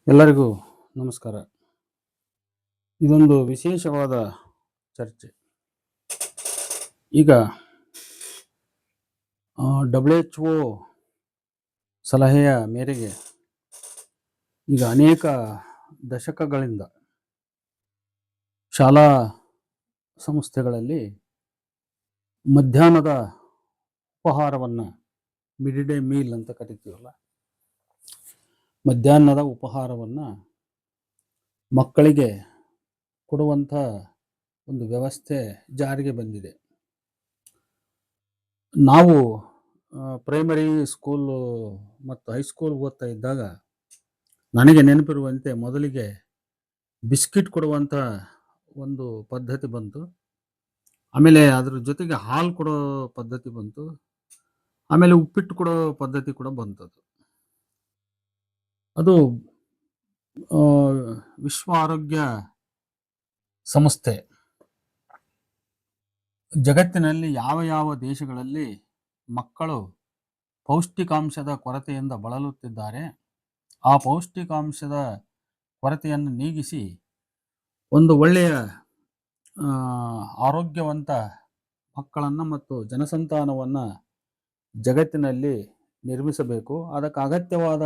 ಎಲ್ಲರಿಗೂ ನಮಸ್ಕಾರ. ಇದೊಂದು ವಿಶೇಷವಾದ ಚರ್ಚೆ. ಈಗ WHO ಸಲಹೆಯ ಮೇರೆಗೆ ಈಗ ಅನೇಕ ದಶಕಗಳಿಂದ ಶಾಲಾ ಸಂಸ್ಥೆಗಳಲ್ಲಿ ಮಧ್ಯಾಹ್ನದ ಉಪಹಾರವನ್ನು ಮಿಡ್ ಡೇ ಮೀಲ್ ಅಂತ ಕರಿತೀವಲ್ಲ, ಮಧ್ಯಾಹ್ನದ ಉಪಹಾರವನ್ನು ಮಕ್ಕಳಿಗೆ ಕೊಡುವಂಥ ಒಂದು ವ್ಯವಸ್ಥೆ ಜಾರಿಗೆ ಬಂದಿದೆ. ನಾವು ಪ್ರೈಮರಿ ಸ್ಕೂಲು ಮತ್ತು ಹೈಸ್ಕೂಲ್ ಓದ್ತಾ ಇದ್ದಾಗ ನನಗೆ ನೆನಪಿರುವಂತೆ ಮೊದಲಿಗೆ ಬಿಸ್ಕಿಟ್ ಕೊಡುವಂಥ ಒಂದು ಪದ್ಧತಿ ಬಂತು. ಆಮೇಲೆ ಅದ್ರ ಜೊತೆಗೆ ಹಾಲು ಕೊಡೋ ಪದ್ಧತಿ ಬಂತು. ಆಮೇಲೆ ಉಪ್ಪಿಟ್ಟು ಕೊಡೋ ಪದ್ಧತಿ ಕೂಡ ಬಂತದು. ಅದು ವಿಶ್ವ ಆರೋಗ್ಯ ಸಂಸ್ಥೆ ಜಗತ್ತಿನಲ್ಲಿ ಯಾವ ಯಾವ ದೇಶಗಳಲ್ಲಿ ಮಕ್ಕಳು ಪೌಷ್ಟಿಕಾಂಶದ ಕೊರತೆಯಿಂದ ಬಳಲುತ್ತಿದ್ದಾರೆ, ಆ ಪೌಷ್ಟಿಕಾಂಶದ ಕೊರತೆಯನ್ನು ನೀಗಿಸಿ ಒಂದು ಒಳ್ಳೆಯ ಆರೋಗ್ಯವಂತ ಮಕ್ಕಳನ್ನು ಮತ್ತು ಜನಸಂತಾನವನ್ನು ಜಗತ್ತಿನಲ್ಲಿ ನಿರ್ಮಿಸಬೇಕು. ಅದಕ್ಕೆ ಅಗತ್ಯವಾದ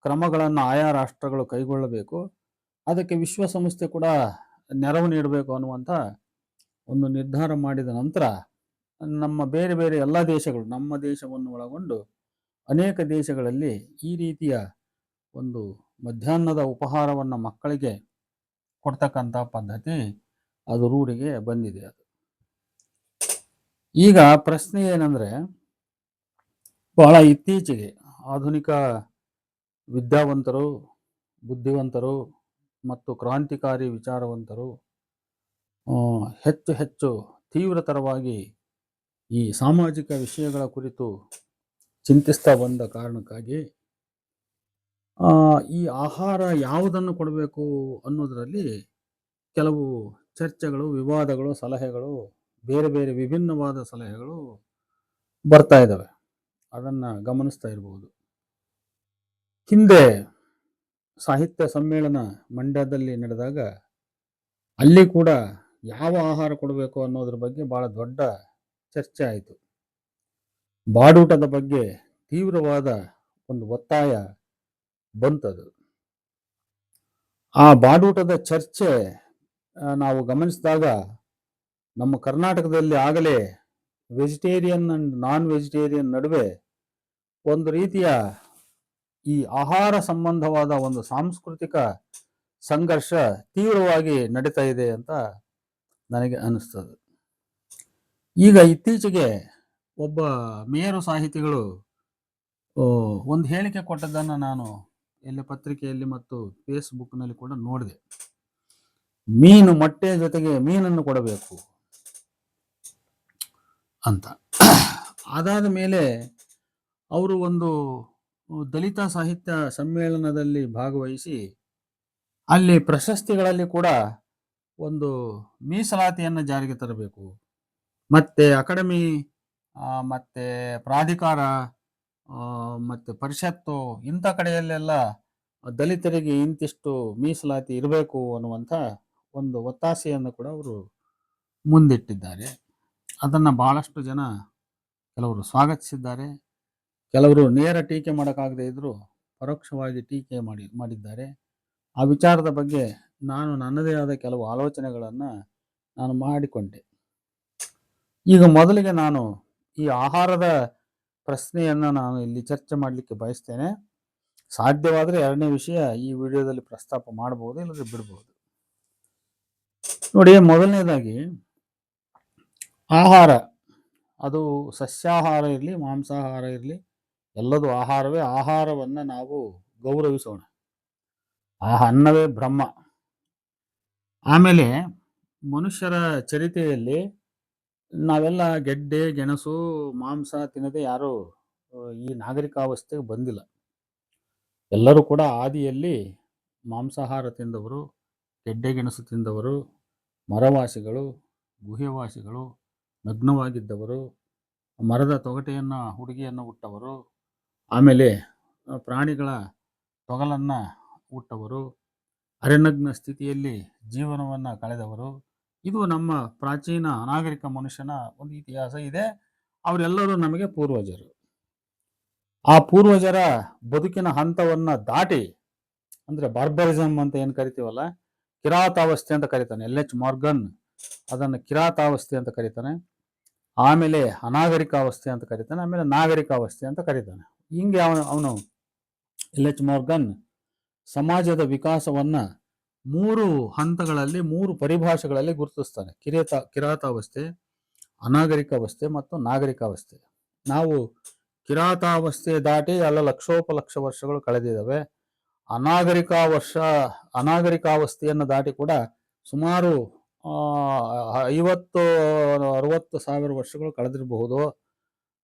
ಕ್ರಮಗಳನ್ನು ಆಯಾ ರಾಷ್ಟ್ರಗಳು ಕೈಗೊಳ್ಳಬೇಕು. ಅದಕ್ಕೆ ವಿಶ್ವಸಂಸ್ಥೆ ಕೂಡ ನೆರವು ನೀಡಬೇಕು ಅನ್ನುವಂಥ ಒಂದು ನಿರ್ಧಾರ ಮಾಡಿದ ನಂತರ ನಮ್ಮ ಬೇರೆ ಬೇರೆ ಎಲ್ಲ ದೇಶಗಳು, ನಮ್ಮ ದೇಶವನ್ನು ಒಳಗೊಂಡು ಅನೇಕ ದೇಶಗಳಲ್ಲಿ ಈ ರೀತಿಯ ಒಂದು ಮಧ್ಯಾಹ್ನದ ಉಪಹಾರವನ್ನು ಮಕ್ಕಳಿಗೆ ಕೊಡ್ತಕ್ಕಂಥ ಪದ್ಧತಿ ಅದು ರೂಢಿಗೆ ಬಂದಿದೆ. ಅದು ಈಗ ಪ್ರಶ್ನೆ ಏನಂದರೆ, ಬಹಳ ಇತ್ತೀಚೆಗೆ ಆಧುನಿಕ ವಿದ್ಯಾವಂತರು, ಬುದ್ಧಿವಂತರು ಮತ್ತು ಕ್ರಾಂತಿಕಾರಿ ವಿಚಾರವಂತರು ಹೆಚ್ಚು ಹೆಚ್ಚು ತೀವ್ರತರವಾಗಿ ಈ ಸಾಮಾಜಿಕ ವಿಷಯಗಳ ಕುರಿತು ಚಿಂತಿಸ್ತಾ ಬಂದ ಕಾರಣಕ್ಕಾಗಿ ಈ ಆಹಾರ ಯಾವುದನ್ನು ಕೊಡಬೇಕು ಅನ್ನೋದರಲ್ಲಿ ಕೆಲವು ಚರ್ಚೆಗಳು, ವಿವಾದಗಳು, ಸಲಹೆಗಳು, ಬೇರೆ ಬೇರೆ ವಿಭಿನ್ನವಾದ ಸಲಹೆಗಳು ಬರ್ತಾ ಇದ್ದಾವೆ. ಅದನ್ನು ಗಮನಿಸ್ತಾ ಇರಬಹುದು. ಹಿಂದೆ ಸಾಹಿತ್ಯ ಸಮ್ಮೇಳನ ಮಂಡ್ಯದಲ್ಲಿ ನಡೆದಾಗ ಅಲ್ಲಿ ಕೂಡ ಯಾವ ಆಹಾರ ಕೊಡಬೇಕು ಅನ್ನೋದ್ರ ಬಗ್ಗೆ ಬಹಳ ದೊಡ್ಡ ಚರ್ಚೆ ಆಯಿತು. ಬಾಡೂಟದ ಬಗ್ಗೆ ತೀವ್ರವಾದ ಒಂದು ಒತ್ತಾಯ ಬಂತದು. ಆ ಬಾಡೂಟದ ಚರ್ಚೆ ನಾವು ಗಮನಿಸಿದಾಗ ನಮ್ಮ ಕರ್ನಾಟಕದಲ್ಲಿ ಆಗಲೇ ವೆಜಿಟೇರಿಯನ್ ಅಂಡ್ ನಾನ್ ವೆಜಿಟೇರಿಯನ್ ನಡುವೆ ಒಂದು ರೀತಿಯ ಈ ಆಹಾರ ಸಂಬಂಧವಾದ ಒಂದು ಸಾಂಸ್ಕೃತಿಕ ಸಂಘರ್ಷ ತೀವ್ರವಾಗಿ ನಡೀತಾ ಇದೆ ಅಂತ ನನಗೆ ಅನಿಸ್ತದೆ. ಈಗ ಇತ್ತೀಚೆಗೆ ಒಬ್ಬ ಮೇರು ಸಾಹಿತಿಗಳು ಒಂದು ಹೇಳಿಕೆ ಕೊಟ್ಟದ್ದನ್ನು ನಾನು ಎಲ್ಲ ಪತ್ರಿಕೆಯಲ್ಲಿ ಮತ್ತು ಫೇಸ್ಬುಕ್ನಲ್ಲಿ ಕೂಡ ನೋಡಿದೆ. ಮೀನು ಮೊಟ್ಟೆ ಜೊತೆಗೆ ಮೀನನ್ನು ಕೊಡಬೇಕು ಅಂತ. ಅದಾದ ಮೇಲೆ ಅವರು ಒಂದು ದಲಿತ ಸಾಹಿತ್ಯ ಸಮ್ಮೇಳನದಲ್ಲಿ ಭಾಗವಹಿಸಿ ಅಲ್ಲಿ ಪ್ರಶಸ್ತಿಗಳಲ್ಲಿ ಕೂಡ ಒಂದು ಮೀಸಲಾತಿಯನ್ನು ಜಾರಿಗೆ ತರಬೇಕು, ಮತ್ತು ಅಕಾಡೆಮಿ ಮತ್ತು ಪ್ರಾಧಿಕಾರ ಮತ್ತು ಪರಿಷತ್ತು ಇಂಥ ಕಡೆಯಲ್ಲೆಲ್ಲ ದಲಿತರಿಗೆ ಇಂತಿಷ್ಟು ಮೀಸಲಾತಿ ಇರಬೇಕು ಅನ್ನುವಂಥ ಒಂದು ಒತ್ತಾಸೆಯನ್ನು ಕೂಡ ಅವರು ಮುಂದಿಟ್ಟಿದ್ದಾರೆ. ಅದನ್ನು ಬಹಳಷ್ಟು ಜನ ಕೆಲವರು ಸ್ವಾಗತಿಸಿದ್ದಾರೆ, ಕೆಲವರು ನೇರ ಟೀಕೆ ಮಾಡೋಕ್ಕಾಗದೇ ಇದ್ದರೂ ಪರೋಕ್ಷವಾಗಿ ಟೀಕೆ ಮಾಡಿದ್ದಾರೆ. ಆ ವಿಚಾರದ ಬಗ್ಗೆ ನಾನು ನನ್ನದೇ ಆದ ಕೆಲವು ಆಲೋಚನೆಗಳನ್ನು ನಾನು ಮಾಡಿಕೊಂಡೆ. ಈಗ ಮೊದಲಿಗೆ ನಾನು ಈ ಆಹಾರದ ಪ್ರಶ್ನೆಯನ್ನು ನಾನು ಇಲ್ಲಿ ಚರ್ಚೆ ಮಾಡಲಿಕ್ಕೆ ಬಯಸ್ತೇನೆ. ಸಾಧ್ಯವಾದರೆ ಎರಡನೇ ವಿಷಯ ಈ ವಿಡಿಯೋದಲ್ಲಿ ಪ್ರಸ್ತಾಪ ಮಾಡಬಹುದು, ಇಲ್ಲದ್ರೆ ಬಿಡ್ಬೋದು. ನೋಡಿ, ಮೊದಲನೇದಾಗಿ ಆಹಾರ, ಅದು ಸಸ್ಯಾಹಾರ ಇರಲಿ ಮಾಂಸಾಹಾರ ಇರಲಿ, ಎಲ್ಲದೂ ಆಹಾರವೇ. ಆಹಾರವನ್ನು ನಾವು ಗೌರವಿಸೋಣ. ಅನ್ನವೇ ಬ್ರಹ್ಮ. ಆಮೇಲೆ ಮನುಷ್ಯರ ಚರಿತೆಯಲ್ಲಿ ನಾವೆಲ್ಲ ಗೆಡ್ಡೆ ಗೆಣಸು ಮಾಂಸ ತಿನ್ನದೆ ಯಾರೂ ಈ ನಾಗರಿಕಾವಸ್ಥೆಗೆ ಬಂದಿಲ್ಲ. ಎಲ್ಲರೂ ಕೂಡ ಆದಿಯಲ್ಲಿ ಮಾಂಸಾಹಾರ ತಿಂದವರು, ಗೆಡ್ಡೆ ಗೆಣಸು ತಿಂದವರು, ಮರವಾಸಿಗಳು, ಗುಹೆವಾಸಿಗಳು, ನಗ್ನವಾಗಿದ್ದವರು, ಮರದ ತೊಗಟೆಯನ್ನು ಹುಡುಗಿಯನ್ನು ಹುಟ್ಟವರು, ಆಮೇಲೆ ಪ್ರಾಣಿಗಳ ತೊಗಲನ್ನು ಹುಟ್ಟವರು, ಅರೆನಗ್ನ ಸ್ಥಿತಿಯಲ್ಲಿ ಜೀವನವನ್ನು ಕಳೆದವರು. ಇದು ನಮ್ಮ ಪ್ರಾಚೀನ ಅನಾಗರಿಕ ಮನುಷ್ಯನ ಒಂದು ಇತಿಹಾಸ ಇದೆ. ಅವರೆಲ್ಲರೂ ನಮಗೆ ಪೂರ್ವಜರು. ಆ ಪೂರ್ವಜರ ಬದುಕಿನ ಹಂತವನ್ನು ದಾಟಿ, ಅಂದರೆ ಬಾರ್ಬರಿಸಮ್ ಅಂತ ಏನು ಕರಿತೀವಲ್ಲ, ಕಿರಾತಾವಸ್ಥೆ ಅಂತ ಕರೀತಾನೆ LH ಮಾರ್ಗನ್. ಅದನ್ನು ಕಿರಾತಾವಸ್ಥೆ ಅಂತ ಕರೀತಾನೆ. ಆಮೇಲೆ ಅನಾಗರಿಕಾವಸ್ಥೆ ಅಂತ ಕರೀತಾನೆ. ಆಮೇಲೆ ನಾಗರಿಕಾವಸ್ಥೆ ಅಂತ ಕರೀತಾನೆ. ಹಿಂಗೆ ಅವನು LH ಮಾರ್ಗನ್ ಸಮಾಜದ ವಿಕಾಸವನ್ನು 3 ಹಂತಗಳಲ್ಲಿ, 3 ಪರಿಭಾಷೆಗಳಲ್ಲಿ ಗುರುತಿಸ್ತಾನೆ: ಕಿರಾತಾವಸ್ಥೆ, ಅನಾಗರಿಕಾವಸ್ಥೆ ಮತ್ತು ನಾಗರಿಕಾವಸ್ಥೆ. ನಾವು ಕಿರಾತಾವಸ್ಥೆ ದಾಟಿ ಎಲ್ಲ ಲಕ್ಷೋಪಲಕ್ಷ ವರ್ಷಗಳು ಕಳೆದಿದ್ದಾವೆ. ಅನಾಗರಿಕಾವಸ್ಥೆಯನ್ನು ದಾಟಿ ಕೂಡ ಸುಮಾರು 50-60 ಸಾವಿರ ವರ್ಷಗಳು ಕಳೆದಿರಬಹುದು.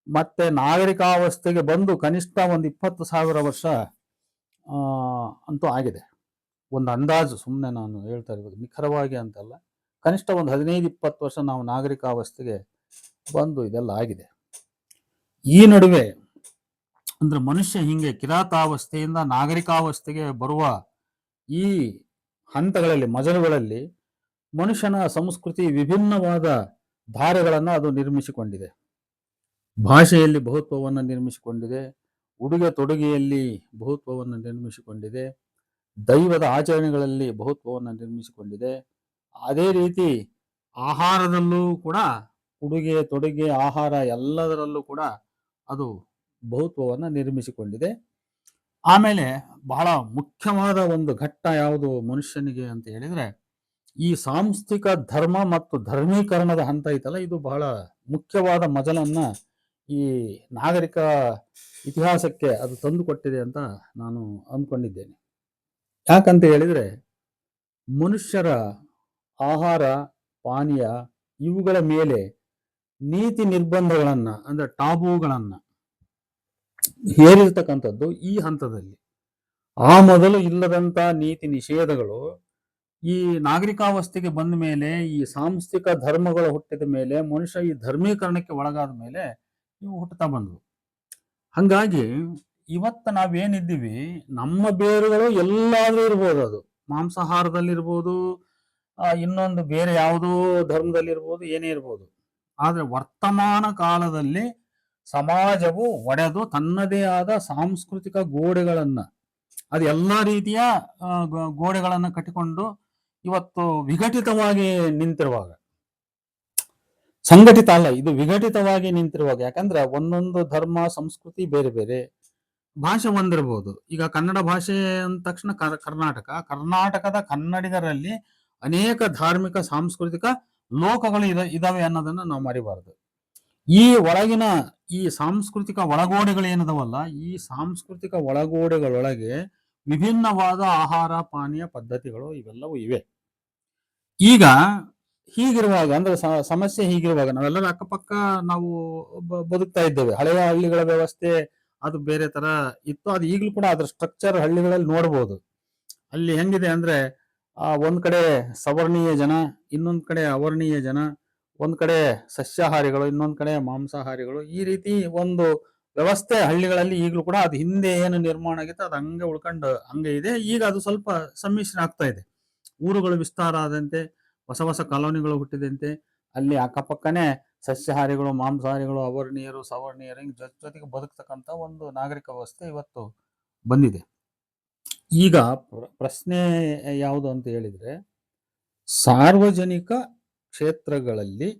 ಮತ್ತೆ ನಾಗರಿಕಾವಸ್ಥೆಗೆ ಬಂದು ಕನಿಷ್ಠ ಒಂದು 20,000 ವರ್ಷ ಅಂತೂ ಆಗಿದೆ. ಒಂದು ಅಂದಾಜು, ಸುಮ್ಮನೆ ನಾನು ಹೇಳ್ತಾ ಇರ್ಬೋದು, ನಿಖರವಾಗಿ ಅಂತಲ್ಲ, ಕನಿಷ್ಠ ಒಂದು 15-20 ವರ್ಷ ನಾವು ನಾಗರಿಕಾವಸ್ಥೆಗೆ ಬಂದು ಇದೆಲ್ಲ ಆಗಿದೆ. ಈ ನಡುವೆ ಅಂದ್ರೆ ಮನುಷ್ಯ ಹಿಂಗೆ ಕಿರಾತಾವಸ್ಥೆಯಿಂದ ನಾಗರಿಕಾವಸ್ಥೆಗೆ ಬರುವ ಈ ಹಂತಗಳಲ್ಲಿ, ಮಜಲುಗಳಲ್ಲಿ ಮನುಷ್ಯನ ಸಂಸ್ಕೃತಿ ವಿಭಿನ್ನವಾದ ಧಾರೆಗಳನ್ನು ಅದು ನಿರ್ಮಿಸಿಕೊಂಡಿದೆ. ಭಾಷೆಯಲ್ಲಿ ಬಹುತ್ವವನ್ನು ನಿರ್ಮಿಸಿಕೊಂಡಿದೆ, ಉಡುಗೆ ತೊಡುಗೆಯಲ್ಲಿ ಬಹುತ್ವವನ್ನು ನಿರ್ಮಿಸಿಕೊಂಡಿದೆ, ದೈವದ ಆಚರಣೆಗಳಲ್ಲಿ ಬಹುತ್ವವನ್ನು ನಿರ್ಮಿಸಿಕೊಂಡಿದೆ. ಅದೇ ರೀತಿ ಆಹಾರದಲ್ಲೂ ಕೂಡ, ಉಡುಗೆ ತೊಡುಗೆ ಆಹಾರ ಎಲ್ಲದರಲ್ಲೂ ಕೂಡ ಅದು ಬಹುತ್ವವನ್ನು ನಿರ್ಮಿಸಿಕೊಂಡಿದೆ. ಆಮೇಲೆ ಬಹಳ ಮುಖ್ಯವಾದ ಒಂದು ಘಟ್ಟ ಯಾವುದು ಮನುಷ್ಯನಿಗೆ ಅಂತ ಹೇಳಿದ್ರೆ, ಈ ಸಾಂಸ್ಥಿಕ ಧರ್ಮ ಮತ್ತು ಧರ್ಮೀಕರಣದ ಹಂತ ಐತಲ್ಲ, ಇದು ಬಹಳ ಮುಖ್ಯವಾದ ಮಜಲನ್ನ ಈ ನಾಗರಿಕ ಇತಿಹಾಸಕ್ಕೆ ಅದು ತಂದುಕೊಟ್ಟಿದೆ ಅಂತ ನಾನು ಅಂದ್ಕೊಂಡಿದ್ದೇನೆ. ಯಾಕಂತ ಹೇಳಿದ್ರೆ, ಮನುಷ್ಯರ ಆಹಾರ ಪಾನೀಯ ಇವುಗಳ ಮೇಲೆ ನೀತಿ ನಿರ್ಬಂಧಗಳನ್ನ, ಅಂದ್ರೆ ಟಾಬೂಗಳನ್ನ ಹೇರಿರ್ತಕ್ಕಂಥದ್ದು ಈ ಹಂತದಲ್ಲಿ. ಆ ಮೊದಲು ಇಲ್ಲದಂತ ನೀತಿ ನಿಷೇಧಗಳು ಈ ನಾಗರಿಕಾವಸ್ಥೆಗೆ ಬಂದ ಮೇಲೆ, ಈ ಸಾಂಸ್ಥಿಕ ಧರ್ಮಗಳು ಹುಟ್ಟಿದ ಮೇಲೆ, ಮನುಷ್ಯ ಈ ಧರ್ಮೀಕರಣಕ್ಕೆ ಒಳಗಾದ ಮೇಲೆ ಇವು ಹುಟ್ಟುತ್ತಾ ಬಂದವು. ಹಂಗಾಗಿ ಇವತ್ತು ನಾವೇನಿದ್ದೀವಿ, ನಮ್ಮ ಬೇರುಗಳು ಎಲ್ಲಾದ್ರೂ ಇರ್ಬೋದು. ಅದು ಮಾಂಸಾಹಾರದಲ್ಲಿರ್ಬೋದು, ಇನ್ನೊಂದು ಬೇರೆ ಯಾವುದೋ ಧರ್ಮದಲ್ಲಿರ್ಬೋದು, ಏನೇ ಇರ್ಬೋದು. ಆದ್ರೆ ವರ್ತಮಾನ ಕಾಲದಲ್ಲಿ ಸಮಾಜವು ಒಡೆದು ತನ್ನದೇ ಆದ ಸಾಂಸ್ಕೃತಿಕ ಗೋಡೆಗಳನ್ನ, ಅದು ಎಲ್ಲ ರೀತಿಯ ಗೋಡೆಗಳನ್ನ ಕಟ್ಟಿಕೊಂಡು ಇವತ್ತು ವಿಘಟಿತವಾಗಿ ನಿಂತಿರುವಾಗ, ಸಂಘಟಿತ ಅಲ್ಲ, ಇದು ವಿಘಟಿತವಾಗಿ ನಿಂತಿರುವಾಗ. ಯಾಕಂದ್ರೆ ಒಂದೊಂದು ಧರ್ಮ ಸಂಸ್ಕೃತಿ ಬೇರೆ ಬೇರೆ, ಭಾಷೆ ಒಂದಿರ್ಬೋದು. ಈಗ ಕನ್ನಡ ಭಾಷೆ ಅಂದ ತಕ್ಷಣ ಕರ್ನಾಟಕದ ಕನ್ನಡಿಗರಲ್ಲಿ ಅನೇಕ ಧಾರ್ಮಿಕ ಸಾಂಸ್ಕೃತಿಕ ಲೋಕಗಳು ಇದಾವೆ ಅನ್ನೋದನ್ನ ನಾವು ಮರಿಬಾರದು. ಈ ಒಳಗಿನ ಈ ಸಾಂಸ್ಕೃತಿಕ ಒಳಗೋಡೆಗಳು ಏನದವಲ್ಲ, ಈ ಸಾಂಸ್ಕೃತಿಕ ಒಳಗೋಡೆಗಳೊಳಗೆ ವಿಭಿನ್ನವಾದ ಆಹಾರ ಪಾನೀಯ ಪದ್ಧತಿಗಳು ಇವೆಲ್ಲವೂ ಇವೆ. ಈಗ ಹೀಗಿರುವಾಗ, ಅಂದ್ರೆ ಸಮಸ್ಯೆ ಹೀಗಿರುವಾಗ, ನಾವೆಲ್ಲರ ಅಕ್ಕಪಕ್ಕ ನಾವು ಬದುಕ್ತಾ ಇದ್ದೇವೆ. ಹಳೆಯ ಹಳ್ಳಿಗಳ ವ್ಯವಸ್ಥೆ ಅದು ಬೇರೆ ತರ ಇತ್ತು. ಅದು ಈಗಲೂ ಕೂಡ ಅದ್ರ ಸ್ಟ್ರಕ್ಚರ್ ಹಳ್ಳಿಗಳಲ್ಲಿ ನೋಡ್ಬೋದು. ಅಲ್ಲಿ ಹೆಂಗಿದೆ ಅಂದ್ರೆ, ಒಂದ್ ಕಡೆ ಸವರ್ಣೀಯ ಜನ, ಇನ್ನೊಂದ್ ಕಡೆ ಅವರ್ಣೀಯ ಜನ, ಒಂದ್ ಕಡೆ ಸಸ್ಯಾಹಾರಿಗಳು, ಇನ್ನೊಂದ್ ಕಡೆ ಮಾಂಸಾಹಾರಿಗಳು. ಈ ರೀತಿ ಒಂದು ವ್ಯವಸ್ಥೆ ಹಳ್ಳಿಗಳಲ್ಲಿ ಈಗಲೂ ಕೂಡ, ಅದು ಹಿಂದೆ ಏನು ನಿರ್ಮಾಣ ಆಗಿತ್ತು ಅದು ಹಂಗೆ ಉಳ್ಕೊಂಡು ಹಂಗೆ ಇದೆ. ಈಗ ಅದು ಸ್ವಲ್ಪ ಸಮ್ಮಿಶ್ರ ಆಗ್ತಾ ಇದೆ. ಊರುಗಳು ವಿಸ್ತಾರ ಆದಂತೆ, ಹೊಸ ಹೊಸ ಕಾಲೋನಿಗಳು ಹುಟ್ಟಿದಂತೆ, ಅಲ್ಲಿ ಅಕ್ಕಪಕ್ಕನೆ ಸಸ್ಯಾಹಾರಿಗಳು, ಮಾಂಸಾಹಾರಿಗಳು, ಅವರ್ಣೀಯರು, ಸವರ್ಣೀಯರು ಹಿಂಗೆ ಜೊತೆಗೆ ಬದುಕ್ತಕ್ಕಂಥ ಒಂದು ನಾಗರಿಕ ವ್ಯವಸ್ಥೆ ಇವತ್ತು ಬಂದಿದೆ. ಈಗ ಪ್ರಶ್ನೆ ಯಾವುದು ಅಂತ ಹೇಳಿದ್ರೆ, ಸಾರ್ವಜನಿಕ ಕ್ಷೇತ್ರಗಳಲ್ಲಿ,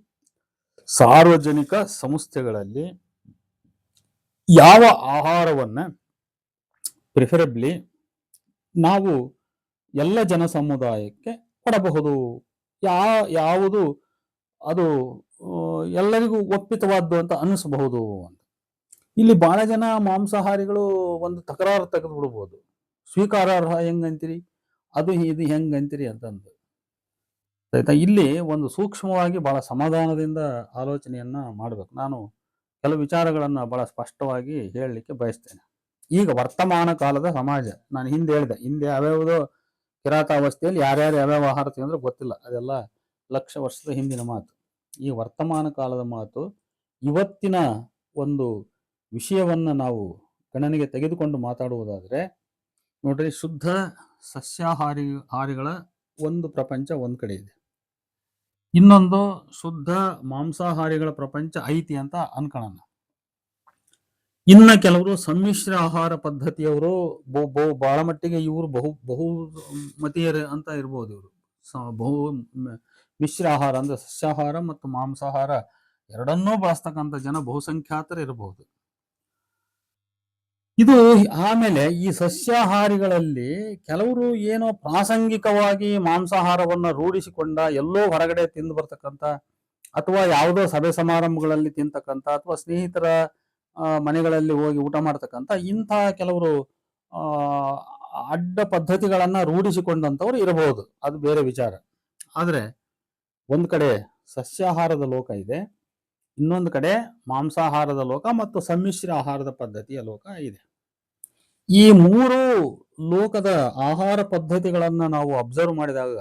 ಸಾರ್ವಜನಿಕ ಸಂಸ್ಥೆಗಳಲ್ಲಿ ಯಾವ ಆಹಾರವನ್ನ ಪ್ರಿಫರಬ್ಲಿ ನಾವು ಎಲ್ಲ ಜನ ಸಮುದಾಯಕ್ಕೆ ಕೊಡಬಹುದು, ಯಾವುದು ಅದು ಎಲ್ಲರಿಗೂ ಒಪ್ಪಿತವಾದ್ದು ಅಂತ ಅನಿಸಬಹುದು ಅಂತ. ಇಲ್ಲಿ ಬಹಳ ಜನ ಮಾಂಸಾಹಾರಿಗಳು ಒಂದು ತಕರಾರು ತೆಗೆದು ಬಿಡ್ಬೋದು, ಸ್ವೀಕಾರಾರ್ಹ ಹೆಂಗಂತೀರಿ, ಅದು ಇದು ಹೆಂಗಂತೀರಿ ಅಂತಂದು. ಆಯ್ತಾ? ಇಲ್ಲಿ ಒಂದು ಸೂಕ್ಷ್ಮವಾಗಿ ಬಹಳ ಸಮಾಧಾನದಿಂದ ಆಲೋಚನೆಯನ್ನ ಮಾಡಬೇಕು. ನಾನು ಕೆಲವು ವಿಚಾರಗಳನ್ನ ಬಹಳ ಸ್ಪಷ್ಟವಾಗಿ ಹೇಳಲಿಕ್ಕೆ ಬಯಸ್ತೇನೆ. ಈಗ ವರ್ತಮಾನ ಕಾಲದ ಸಮಾಜ, ನಾನು ಹಿಂದೆ ಹೇಳಿದೆ, ಹಿಂದೆ ಯಾವ್ಯಾವುದೋ ಕಿರಾತಾವಸ್ಥೆಯಲ್ಲಿ ಯಾರ್ಯಾರು ಯಾವ್ಯಾವ ಆಹಾರ ತಿಂದ್ರೆ ಗೊತ್ತಿಲ್ಲ, ಅದೆಲ್ಲ ಲಕ್ಷ ವರ್ಷದ ಹಿಂದಿನ ಮಾತು. ಈ ವರ್ತಮಾನ ಕಾಲದ ಮಾತು, ಇವತ್ತಿನ ಒಂದು ವಿಷಯವನ್ನ ನಾವು ಗಣನೆಗೆ ತೆಗೆದುಕೊಂಡು ಮಾತಾಡುವುದಾದ್ರೆ, ನೋಡ್ರಿ, ಶುದ್ಧ ಹಾರಿಗಳ ಒಂದು ಪ್ರಪಂಚ ಒಂದ್ ಕಡೆ ಇದೆ, ಇನ್ನೊಂದು ಶುದ್ಧ ಮಾಂಸಾಹಾರಿಗಳ ಪ್ರಪಂಚ ಐತಿ ಅಂತ ಅನ್ಕೊಳ್ಳೋಣ. ಇನ್ನ ಕೆಲವರು ಸಮ್ಮಿಶ್ರ ಆಹಾರ ಪದ್ಧತಿಯವರು ಬಹಳ ಮಟ್ಟಿಗೆ ಇವರು ಬಹುಮತೀಯರು ಅಂತ ಇರ್ಬೋದು. ಇವರು ಬಹು ಮಿಶ್ರ ಆಹಾರ ಅಂದ್ರೆ ಸಸ್ಯಾಹಾರ ಮತ್ತು ಮಾಂಸಾಹಾರ ಎರಡನ್ನೂ ಬಳಸ್ತಕ್ಕಂಥ ಜನ ಬಹುಸಂಖ್ಯಾತರು ಇರಬಹುದು. ಇದು ಆಮೇಲೆ ಈ ಸಸ್ಯಾಹಾರಿಗಳಲ್ಲಿ ಕೆಲವರು ಏನೋ ಪ್ರಾಸಂಗಿಕವಾಗಿ ಮಾಂಸಾಹಾರವನ್ನ ರೂಢಿಸಿಕೊಂಡ, ಎಲ್ಲೋ ಹೊರಗಡೆ ತಿಂದು ಬರ್ತಕ್ಕಂಥ ಅಥವಾ ಯಾವುದೋ ಸಭೆ ಸಮಾರಂಭಗಳಲ್ಲಿ ತಿಂತಕ್ಕಂಥ ಅಥವಾ ಸ್ನೇಹಿತರ ಮನೆಗಳಲ್ಲಿ ಹೋಗಿ ಊಟ ಮಾಡ್ತಕ್ಕಂಥ ಇಂಥ ಕೆಲವರು ಅಡ್ಡ ಪದ್ಧತಿಗಳನ್ನ ರೂಢಿಸಿಕೊಂಡಂಥವ್ರು ಇರಬಹುದು, ಅದು ಬೇರೆ ವಿಚಾರ. ಆದ್ರೆ ಒಂದ್ ಕಡೆ ಸಸ್ಯಾಹಾರದ ಲೋಕ ಇದೆ, ಇನ್ನೊಂದು ಕಡೆ ಮಾಂಸಾಹಾರದ ಲೋಕ ಮತ್ತು ಸಮ್ಮಿಶ್ರ ಆಹಾರದ ಪದ್ಧತಿಯ ಲೋಕ ಇದೆ. ಈ ಮೂರು ಲೋಕದ ಆಹಾರ ಪದ್ಧತಿಗಳನ್ನ ನಾವು ಅಬ್ಸರ್ವ್ ಮಾಡಿದಾಗ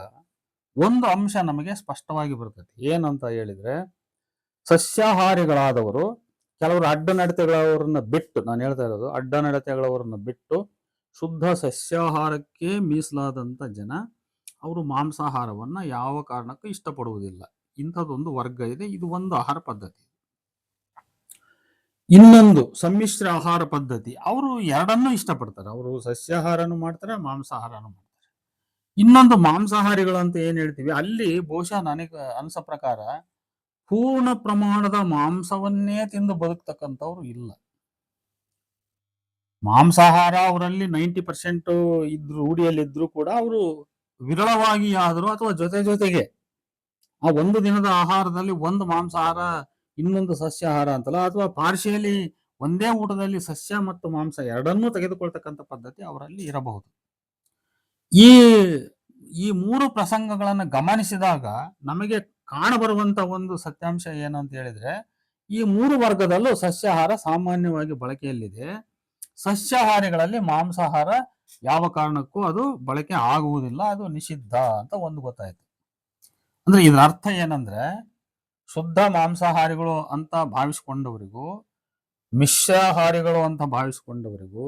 ಒಂದು ಅಂಶ ನಮಗೆ ಸ್ಪಷ್ಟವಾಗಿ ಬರ್ತದೆ. ಏನಂತ ಹೇಳಿದ್ರೆ, ಸಸ್ಯಾಹಾರಿಗಳಾದವರು ಕೆಲವರು ಅಡ್ಡನಡತೆಗಳವರನ್ನ ಬಿಟ್ಟು, ನಾನು ಹೇಳ್ತಾ ಇರೋದು ಅಡ್ಡನಡತೆಗಳವರನ್ನ ಬಿಟ್ಟು ಶುದ್ಧ ಸಸ್ಯಾಹಾರಕ್ಕೆ ಮೀಸಲಾದಂತ ಜನ, ಅವರು ಮಾಂಸಾಹಾರವನ್ನ ಯಾವ ಕಾರಣಕ್ಕೂ ಇಷ್ಟಪಡುವುದಿಲ್ಲ. ಇಂಥದ್ದೊಂದು ವರ್ಗ ಇದೆ. ಇದು ಒಂದು ಆಹಾರ ಪದ್ಧತಿ. ಇನ್ನೊಂದು ಸಮ್ಮಿಶ್ರ ಆಹಾರ ಪದ್ಧತಿ, ಅವರು ಎರಡನ್ನೂ ಇಷ್ಟಪಡ್ತಾರೆ. ಅವರು ಸಸ್ಯಾಹಾರನು ಮಾಡ್ತಾರೆ, ಮಾಂಸಾಹಾರನು ಮಾಡ್ತಾರೆ. ಇನ್ನೊಂದು ಮಾಂಸಾಹಾರಿಗಳು ಅಂತ ಏನ್ ಹೇಳ್ತೀವಿ, ಅಲ್ಲಿ ಬಹುಶಃ ನನಗೆ ಅನ್ಸೋ ಪ್ರಕಾರ ಪೂರ್ಣ ಪ್ರಮಾಣದ ಮಾಂಸವನ್ನೇ ತಿಂದು ಬದುಕ್ತಕ್ಕಂಥವ್ರು ಇಲ್ಲ. ಮಾಂಸಾಹಾರ ಅವರಲ್ಲಿ 90% ಇದ್ರು, ರೂಢಿಯಲ್ಲಿದ್ರು ಕೂಡ ಅವರು ವಿರಳವಾಗಿ ಆದರೂ ಅಥವಾ ಜೊತೆಗೆ ಆ ಒಂದು ದಿನದ ಆಹಾರದಲ್ಲಿ ಒಂದು ಮಾಂಸಾಹಾರ ಇನ್ನೊಂದು ಸಸ್ಯಾಹಾರ ಅಂತಲ್ಲ, ಅಥವಾ ಪಾರ್ಶಿಯಲಿ ಒಂದೇ ಊಟದಲ್ಲಿ ಸಸ್ಯ ಮತ್ತು ಮಾಂಸ ಎರಡನ್ನೂ ತೆಗೆದುಕೊಳ್ತಕ್ಕಂಥ ಪದ್ಧತಿ ಅವರಲ್ಲಿ ಇರಬಹುದು. ಈ ಮೂರು ಪ್ರಸಂಗಗಳನ್ನು ಗಮನಿಸಿದಾಗ ನಮಗೆ ಕಾಣಬರುವಂತ ಒಂದು ಸತ್ಯಾಂಶ ಏನು ಅಂತ ಹೇಳಿದ್ರೆ, ಈ ಮೂರು ವರ್ಗದಲ್ಲೂ ಸಸ್ಯಾಹಾರ ಸಾಮಾನ್ಯವಾಗಿ ಬಳಕೆಯಲ್ಲಿದೆ. ಸಸ್ಯಾಹಾರಿಗಳಲ್ಲಿ ಮಾಂಸಾಹಾರ ಯಾವ ಕಾರಣಕ್ಕೂ ಅದು ಬಳಕೆ ಆಗುವುದಿಲ್ಲ, ಅದು ನಿಷಿದ್ಧ ಅಂತ ಒಂದು ಗೊತ್ತಾಯ್ತು. ಅಂದ್ರೆ ಇದರ ಅರ್ಥ ಏನಂದ್ರೆ, ಶುದ್ಧ ಮಾಂಸಾಹಾರಿಗಳು ಅಂತ ಭಾವಿಸಿಕೊಂಡವರಿಗೂ, ಮಿಶ್ರಾಹಾರಿಗಳು ಅಂತ ಭಾವಿಸಿಕೊಂಡವರಿಗೂ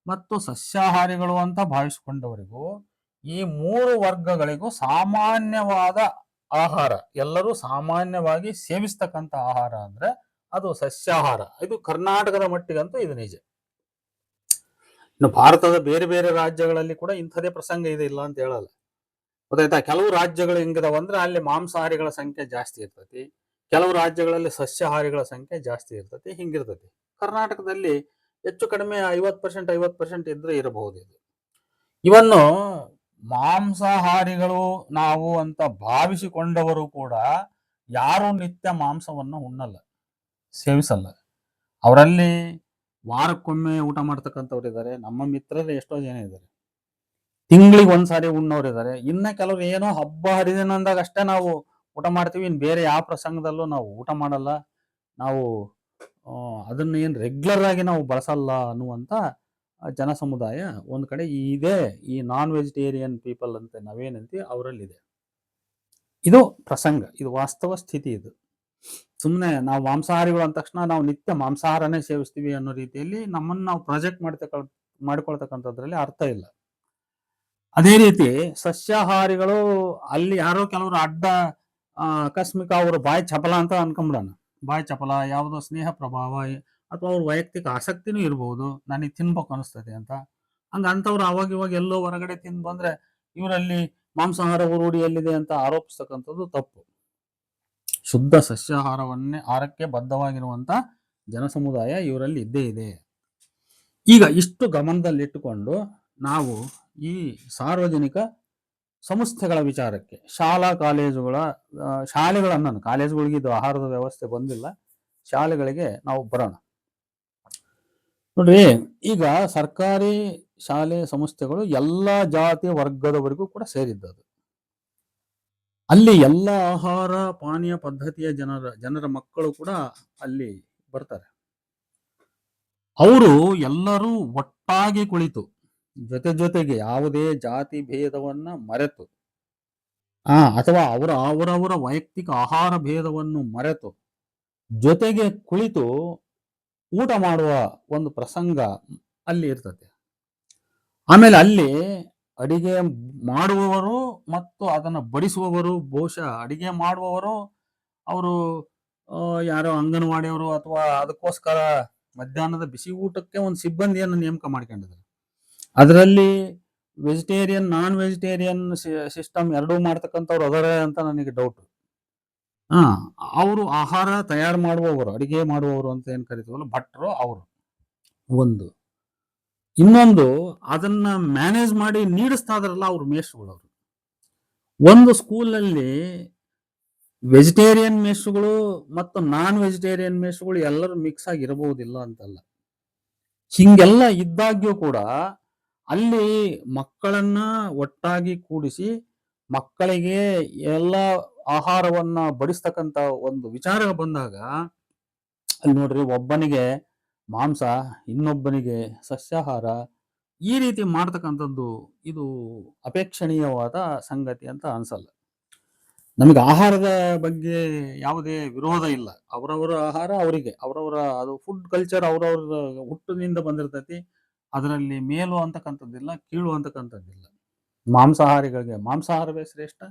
ಮತ್ತು ಸಸ್ಯಾಹಾರಿಗಳು ಅಂತ ಭಾವಿಸಿಕೊಂಡವರಿಗೂ, ಈ ಮೂರು ವರ್ಗಗಳಿಗೂ ಸಾಮಾನ್ಯವಾದ ಆಹಾರ, ಎಲ್ಲರೂ ಸಾಮಾನ್ಯವಾಗಿ ಸೇವಿಸ್ತಕ್ಕಂಥ ಆಹಾರ ಅಂದ್ರೆ ಅದು ಸಸ್ಯಾಹಾರ. ಇದು ಕರ್ನಾಟಕದ ಮಟ್ಟಿಗಂತೂ ಇದು ನಿಜ. ಇನ್ನು ಭಾರತದ ಬೇರೆ ಬೇರೆ ರಾಜ್ಯಗಳಲ್ಲಿ ಕೂಡ ಇಂಥದೇ ಪ್ರಸಂಗ ಇದೆ, ಇಲ್ಲ ಅಂತ ಹೇಳಲ್ಲ. ಗೊತ್ತಾಯ್ತಾ? ಕೆಲವು ರಾಜ್ಯಗಳು ಹೆಂಗಿದಾವಂದ್ರೆ ಅಲ್ಲಿ ಮಾಂಸಾಹಾರಿಗಳ ಸಂಖ್ಯೆ ಜಾಸ್ತಿ ಇರ್ತತಿ, ಕೆಲವು ರಾಜ್ಯಗಳಲ್ಲಿ ಸಸ್ಯಾಹಾರಿಗಳ ಸಂಖ್ಯೆ ಜಾಸ್ತಿ ಇರ್ತತಿ, ಹಿಂಗಿರ್ತತಿ. ಕರ್ನಾಟಕದಲ್ಲಿ ಹೆಚ್ಚು ಕಡಿಮೆ 50% ಇದ್ರೆ ಇರಬಹುದು. ಇದು ಇವನ್ನು ಮಾಂಸಾಹಾರಿಗಳು ನಾವು ಅಂತ ಭಾವಿಸಿಕೊಂಡವರು ಕೂಡ ಯಾರು ನಿತ್ಯ ಮಾಂಸವನ್ನು ಉಣ್ಣಲ್ಲ, ಸೇವಿಸಲ್ಲ. ಅವರಲ್ಲಿ ವಾರಕ್ಕೊಮ್ಮೆ ಊಟ ಮಾಡ್ತಕ್ಕಂಥವ್ರು ಇದ್ದಾರೆ. ನಮ್ಮ ಮಿತ್ರರು ಎಷ್ಟೋ ಜನ ಇದ್ದಾರೆ, ತಿಂಗಳಿಗೆ ಒಂದ್ಸಾರಿ ಉಣ್ಣೋರು ಇದ್ದಾರೆ. ಇನ್ನ ಕೆಲವರು ಏನೋ ಹಬ್ಬ ಹರಿದಿನ ಅಂದಾಗ ಅಷ್ಟೇ ನಾವು ಊಟ ಮಾಡ್ತೀವಿ, ಇನ್ನು ಬೇರೆ ಯಾವ ಪ್ರಸಂಗದಲ್ಲೂ ನಾವು ಊಟ ಮಾಡಲ್ಲ, ನಾವು ಅದನ್ನ ಏನು ರೆಗ್ಯುಲರ್ ಆಗಿ ನಾವು ಬಳಸಲ್ಲ ಅನ್ನುವಂಥ ಜನ ಸಮುದಾಯ ಒಂದು ಕಡೆ ಇದೆ. ಈ ನಾನ್ ವೆಜಿಟೇರಿಯನ್ ಪೀಪಲ್ ಅಂತ ನಾವೇನಂತೀವಿ ಅವರಲ್ಲಿದೆ. ಇದು ಪ್ರಸಂಗ, ಇದು ವಾಸ್ತವ ಸ್ಥಿತಿ. ಇದು ಸುಮ್ಮನೆ ನಾವು ಮಾಂಸಾಹಾರಿಗಳು ಅಂದ ತಕ್ಷಣ ನಾವು ನಿತ್ಯ ಮಾಂಸಾಹಾರನೇ ಸೇವಿಸ್ತೀವಿ ಅನ್ನೋ ರೀತಿಯಲ್ಲಿ ನಮ್ಮನ್ನು ನಾವು ಪ್ರಾಜೆಕ್ಟ್ ಮಾಡ್ಕೊಳ್ತಕ್ಕಂಥದ್ರಲ್ಲಿ ಅರ್ಥ ಇಲ್ಲ. ಅದೇ ರೀತಿ ಸಸ್ಯಾಹಾರಿಗಳು ಅಲ್ಲಿ ಯಾರೋ ಕೆಲವರು ಆಕಸ್ಮಿಕ ಅವರು ಬಾಯಿ ಚಪಲ ಅಂತ ಅನ್ಕೊಂಬಿಡೋಣ. ಬಾಯಿ ಚಪಲ, ಯಾವುದೋ ಸ್ನೇಹ ಪ್ರಭಾವ ಅಥವಾ ಅವ್ರ ವೈಯಕ್ತಿಕ ಆಸಕ್ತಿನೂ ಇರಬಹುದು, ನನಗೆ ತಿನ್ಬೇಕು ಅನಿಸ್ತದೆ ಅಂತ. ಅಂಥವ್ರು ಅವಾಗ ಇವಾಗ ಎಲ್ಲೋ ಹೊರಗಡೆ ತಿಂದು ಬಂದ್ರೆ ಇವರಲ್ಲಿ ಮಾಂಸಾಹಾರ ರೂಢಿಯಲ್ಲಿದೆ ಅಂತ ಆರೋಪಿಸ್ತಕ್ಕಂಥದ್ದು ತಪ್ಪು. ಶುದ್ಧ ಸಸ್ಯಾಹಾರವನ್ನೇ ಆಹಾರಕ್ಕೆ ಬದ್ಧವಾಗಿರುವಂತ ಜನಸಮುದಾಯ ಇವರಲ್ಲಿ ಇದ್ದೇ ಇದೆ. ಈಗ ಇಷ್ಟು ಗಮನದಲ್ಲಿಟ್ಟುಕೊಂಡು ನಾವು ಈ ಸಾರ್ವಜನಿಕ ಸಂಸ್ಥೆಗಳ ವಿಚಾರಕ್ಕೆ, ಶಾಲಾ ಕಾಲೇಜುಗಳ ಶಾಲೆಗಳನ್ನು, ಕಾಲೇಜುಗಳಿಗೆ ಇದು ಆಹಾರದ ವ್ಯವಸ್ಥೆ ಬಂದಿಲ್ಲ, ಶಾಲೆಗಳಿಗೆ ನಾವು ಬರೋಣ. ನೋಡ್ರಿ, ಈಗ ಸರ್ಕಾರಿ ಶಾಲೆ ಸಂಸ್ಥೆಗಳು ಎಲ್ಲ ಜಾತಿ ವರ್ಗದವರಿಗೂ ಕೂಡ ಸೇರಿದ್ದದು. ಅಲ್ಲಿ ಎಲ್ಲ ಆಹಾರ ಪಾನೀಯ ಪದ್ಧತಿಯ ಜನರ ಮಕ್ಕಳು ಕೂಡ ಅಲ್ಲಿ ಬರ್ತಾರೆ. ಅವರು ಎಲ್ಲರೂ ಒಟ್ಟಾಗಿ ಕುಳಿತು ಜೊತೆಗೆ ಯಾವುದೇ ಜಾತಿ ಭೇದವನ್ನ ಮರೆತು ಅಥವಾ ಅವರವರ ವೈಯಕ್ತಿಕ ಆಹಾರ ಭೇದವನ್ನು ಮರೆತು ಜೊತೆಗೆ ಕುಳಿತು ಊಟ ಮಾಡುವ ಒಂದು ಪ್ರಸಂಗ ಅಲ್ಲಿ ಇರ್ತದೆ. ಆಮೇಲೆ ಅಲ್ಲಿ ಅಡಿಗೆ ಮಾಡುವವರು ಮತ್ತು ಅದನ್ನು ಬಡಿಸುವವರು, ಬಹುಶಃ ಅಡಿಗೆ ಮಾಡುವವರು ಅವರು ಯಾರೋ ಅಂಗನವಾಡಿಯವರು ಅಥವಾ ಅದಕ್ಕೋಸ್ಕರ ಮಧ್ಯಾಹ್ನದ ಬಿಸಿ ಊಟಕ್ಕೆ ಒಂದು ಸಿಬ್ಬಂದಿಯನ್ನು ನೇಮಕ ಮಾಡ್ಕೊಂಡಿದ್ದಾರೆ. ಅದರಲ್ಲಿ ವೆಜಿಟೇರಿಯನ್, ನಾನ್ ವೆಜಿಟೇರಿಯನ್ ಸಿಸ್ಟಮ್ ಎರಡೂ ಮಾಡ್ತಕ್ಕಂಥವ್ರು ಅದರೇ ಅಂತ ನನಗೆ ಡೌಟ್. ಅವರು ಆಹಾರ ತಯಾರು ಮಾಡುವವರು, ಅಡಿಗೆ ಮಾಡುವವರು ಅಂತ ಏನು ಕರಿತೀವಲ್ಲ, ಭಟ್ರು ಅವರು ಒಂದು. ಇನ್ನೊಂದು, ಅದನ್ನ ಮ್ಯಾನೇಜ್ ಮಾಡಿ ನೀಡಿಸ್ತಾ ಇದಾರಲ್ಲ ಅವ್ರು ಮೇಷ್ಟ್ರುಗಳವರು. ಒಂದು ಸ್ಕೂಲಲ್ಲಿ ವೆಜಿಟೇರಿಯನ್ ಮೇಷ್ಟ್ರುಗಳು ಮತ್ತು ನಾನ್ ವೆಜಿಟೇರಿಯನ್ ಮೇಷ್ಟ್ರುಗಳು ಎಲ್ಲರೂ ಮಿಕ್ಸ್ ಆಗಿ ಇರಬಹುದಿಲ್ಲ ಅಂತಲ್ಲ. ಹಿಂಗೆಲ್ಲ ಇದ್ದಾಗ್ಯೂ ಕೂಡ ಅಲ್ಲಿ ಮಕ್ಕಳನ್ನ ಒಟ್ಟಾಗಿ ಕೂಡಿಸಿ ಮಕ್ಕಳಿಗೆ ಎಲ್ಲ ಆಹಾರವನ್ನ ಬಡಿಸ್ತಕ್ಕಂಥ ಒಂದು ವಿಚಾರ ಬಂದಾಗ ಅಲ್ಲಿ ನೋಡ್ರಿ, ಒಬ್ಬನಿಗೆ ಮಾಂಸ, ಇನ್ನೊಬ್ಬನಿಗೆ ಸಸ್ಯಾಹಾರ, ಈ ರೀತಿ ಮಾಡ್ತಕ್ಕಂಥದ್ದು ಇದು ಅಪೇಕ್ಷಣೀಯವಾದ ಸಂಗತಿ ಅಂತ ಅನ್ಸಲ್ಲ. ನಮಗೆ ಆಹಾರದ ಬಗ್ಗೆ ಯಾವುದೇ ವಿರೋಧ ಇಲ್ಲ. ಅವರವರ ಆಹಾರ ಅವರಿಗೆ, ಅವರವರ ಅದು ಫುಡ್ ಕಲ್ಚರ್ ಅವರವರ ಹುಟ್ಟಿನಿಂದ ಬಂದಿರ್ತೈತಿ. ಅದರಲ್ಲಿ ಮೇಲು ಅಂತಕ್ಕಂಥದ್ದಿಲ್ಲ, ಕೀಳು ಅಂತಕ್ಕಂಥದ್ದಿಲ್ಲ. ಮಾಂಸಾಹಾರಿಗಳಿಗೆ ಮಾಂಸಾಹಾರವೇ ಶ್ರೇಷ್ಠ,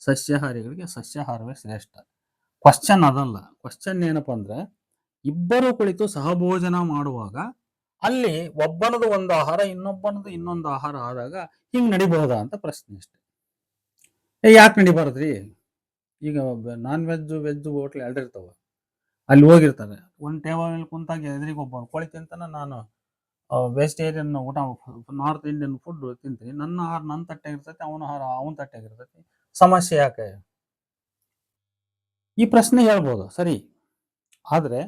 ಸಸ್ಯಾಹಾರಿಗಳಿಗೆ ಸಸ್ಯಾಹಾರವೇ ಶ್ರೇಷ್ಠ. ಕ್ವಶ್ಚನ್ ಅದಲ್ಲ. ಕ್ವಶ್ಚನ್ ಏನಪ್ಪ ಅಂದ್ರೆ, ಇಬ್ಬರು ಕುಳಿತು ಸಹಭೋಜನ ಮಾಡುವಾಗ ಅಲ್ಲಿ ಒಬ್ಬನದು ಒಂದು ಆಹಾರ, ಇನ್ನೊಬ್ಬನದು ಇನ್ನೊಂದು ಆಹಾರ ಆದಾಗ ಹಿಂಗ್ ನಡಿಬಹುದಾ ಅಂತ ಪ್ರಶ್ನೆ ಅಷ್ಟೆ. ಯಾಕೆ ನಡಿಬಾರದ್ರಿ? ಈಗ ನಾನ್ ವೆಜ್ ಹೋಟ್ಲ್ ಎರಡಿರ್ತಾವ, ಅಲ್ಲಿ ಹೋಗಿರ್ತಾರೆ, ಒಂದು ಟೇಬಲ್ ಕುಂತಾಗ ಎದುರಿಗೆ ಒಬ್ಬ ಕೋಳಿ ತಿಂತಾನ, ನಾನು ವೆಜಿಟೇರಿಯನ್ ಊಟ ನಾರ್ತ್ ಇಂಡಿಯನ್ ಫುಡ್ ತಿಂತೀನಿ, ನನ್ನ ಆಹಾರ ನನ್ನ ತಟ್ಟೆಗೆ ಇರ್ತೈತಿ, ಅವನ ಆಹಾರ ಅವನ ತಟ್ಟೆಗೆ ಇರ್ತೈತಿ, ಸಮಸ್ಯೆ ಯಾಕೆ? ಈ ಪ್ರಶ್ನೆ ಹೇಳ್ಬೋದು, ಸರಿ. ಆದರೆ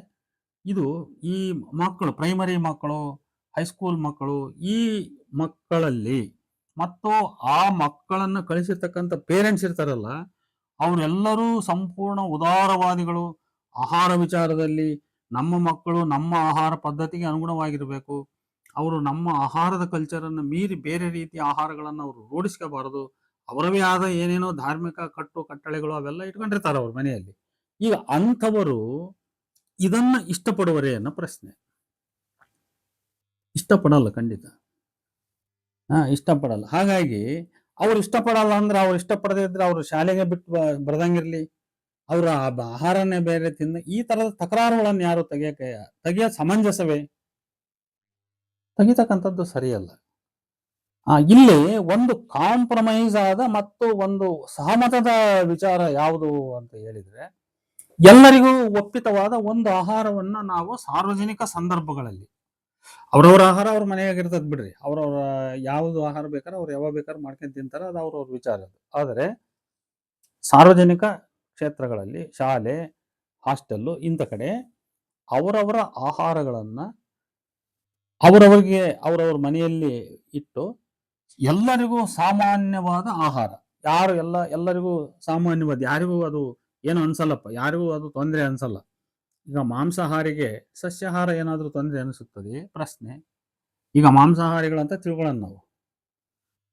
ಇದು ಈ ಮಕ್ಕಳು, ಪ್ರೈಮರಿ ಮಕ್ಕಳು, ಹೈಸ್ಕೂಲ್ ಮಕ್ಕಳು, ಈ ಮಕ್ಕಳಲ್ಲಿ ಮತ್ತು ಆ ಮಕ್ಕಳನ್ನು ಕಳಿಸಿರ್ತಕ್ಕಂಥ ಪೇರೆಂಟ್ಸ್ ಇರ್ತಾರಲ್ಲ, ಅವರೆಲ್ಲರೂ ಸಂಪೂರ್ಣ ಉದಾರವಾದಿಗಳು. ಆಹಾರ ವಿಚಾರದಲ್ಲಿ ನಮ್ಮ ಮಕ್ಕಳು ನಮ್ಮ ಆಹಾರ ಪದ್ಧತಿಗೆ ಅನುಗುಣವಾಗಿರಬೇಕು, ಅವರು ನಮ್ಮ ಆಹಾರದ ಕಲ್ಚರನ್ನು ಮೀರಿ ಬೇರೆ ರೀತಿಯ ಆಹಾರಗಳನ್ನು ಅವರು ರೂಢಿಸ್ಕೋಬಾರದು, ಅವರವೇ ಆದ ಏನೇನೋ ಧಾರ್ಮಿಕ ಕಟ್ಟಳೆಗಳು ಅವೆಲ್ಲ ಇಟ್ಕೊಂಡಿರ್ತಾರೆ ಅವ್ರ ಮನೆಯಲ್ಲಿ. ಈಗ ಅಂಥವರು ಇದನ್ನ ಇಷ್ಟಪಡುವರೇ ಅನ್ನೋ ಪ್ರಶ್ನೆ. ಇಷ್ಟಪಡಲ್ಲ, ಖಂಡಿತ ಇಷ್ಟಪಡಲ್ಲ. ಹಾಗಾಗಿ ಅವ್ರು ಇಷ್ಟಪಡಲ್ಲ ಅಂದ್ರೆ, ಅವ್ರು ಇಷ್ಟಪಡದೇ ಇದ್ರೆ ಅವ್ರು ಶಾಲೆಗೆ ಬಿಟ್ಟು ಬರ್ದಂಗಿರ್ಲಿ, ಅವ್ರ ಆಹಾರನೇ ಬೇರೆ ತಿಂದ, ಈ ತರದ ತಕರಾರುಗಳನ್ನು ಯಾರು ತೆಗಿಯ ಸಮಂಜಸವೇ? ತೆಗಿತಕ್ಕಂಥದ್ದು ಸರಿಯಲ್ಲ. ಇಲ್ಲಿ ಒಂದು ಕಾಂಪ್ರಮೈಸ್ ಆದ ಮತ್ತು ಒಂದು ಸಹಮತದ ವಿಚಾರ ಯಾವುದು ಅಂತ ಹೇಳಿದ್ರೆ, ಎಲ್ಲರಿಗೂ ಒಪ್ಪಿತವಾದ ಒಂದು ಆಹಾರವನ್ನ ನಾವು ಸಾರ್ವಜನಿಕ ಸಂದರ್ಭಗಳಲ್ಲಿ, ಅವ್ರವ್ರ ಆಹಾರ ಅವ್ರ ಮನೆಯಾಗಿರ್ತದ್ ಬಿಡ್ರಿ, ಅವ್ರವ್ರ ಯಾವ್ದು ಆಹಾರ ಬೇಕಾದ್ರೆ ಅವ್ರು ಯಾವಾಗ ಬೇಕಾದ್ರೆ ಮಾಡ್ಕೊಂಡು ತಿಂತಾರೆ, ಅದು ಅವ್ರವ್ರ ವಿಚಾರ. ಆದರೆ ಸಾರ್ವಜನಿಕ ಕ್ಷೇತ್ರಗಳಲ್ಲಿ, ಶಾಲೆ, ಹಾಸ್ಟೆಲ್ಲು, ಇಂಥ ಕಡೆ ಅವರವರ ಆಹಾರಗಳನ್ನ ಅವರವರಿಗೆ ಅವರವ್ರ ಮನೆಯಲ್ಲಿ ಇಟ್ಟು ಎಲ್ಲರಿಗೂ ಸಾಮಾನ್ಯವಾದ ಆಹಾರ, ಯಾರು ಎಲ್ಲರಿಗೂ ಸಾಮಾನ್ಯವಾದ, ಯಾರಿಗೂ ಅದು ಏನು ಅನ್ಸಲ್ಲಪ್ಪ, ಯಾರಿಗೂ ಅದು ತೊಂದರೆ ಅನ್ಸಲ್ಲ. ಈಗ ಮಾಂಸಾಹಾರಿಗೆ ಸಸ್ಯಾಹಾರ ಏನಾದರೂ ತೊಂದರೆ ಅನಿಸುತ್ತದೆ ಪ್ರಶ್ನೆ. ಈಗ ಮಾಂಸಾಹಾರಿಗಳಂತ ತಿಳ್ಕೊಳ್ಳೋಣ ನಾವು.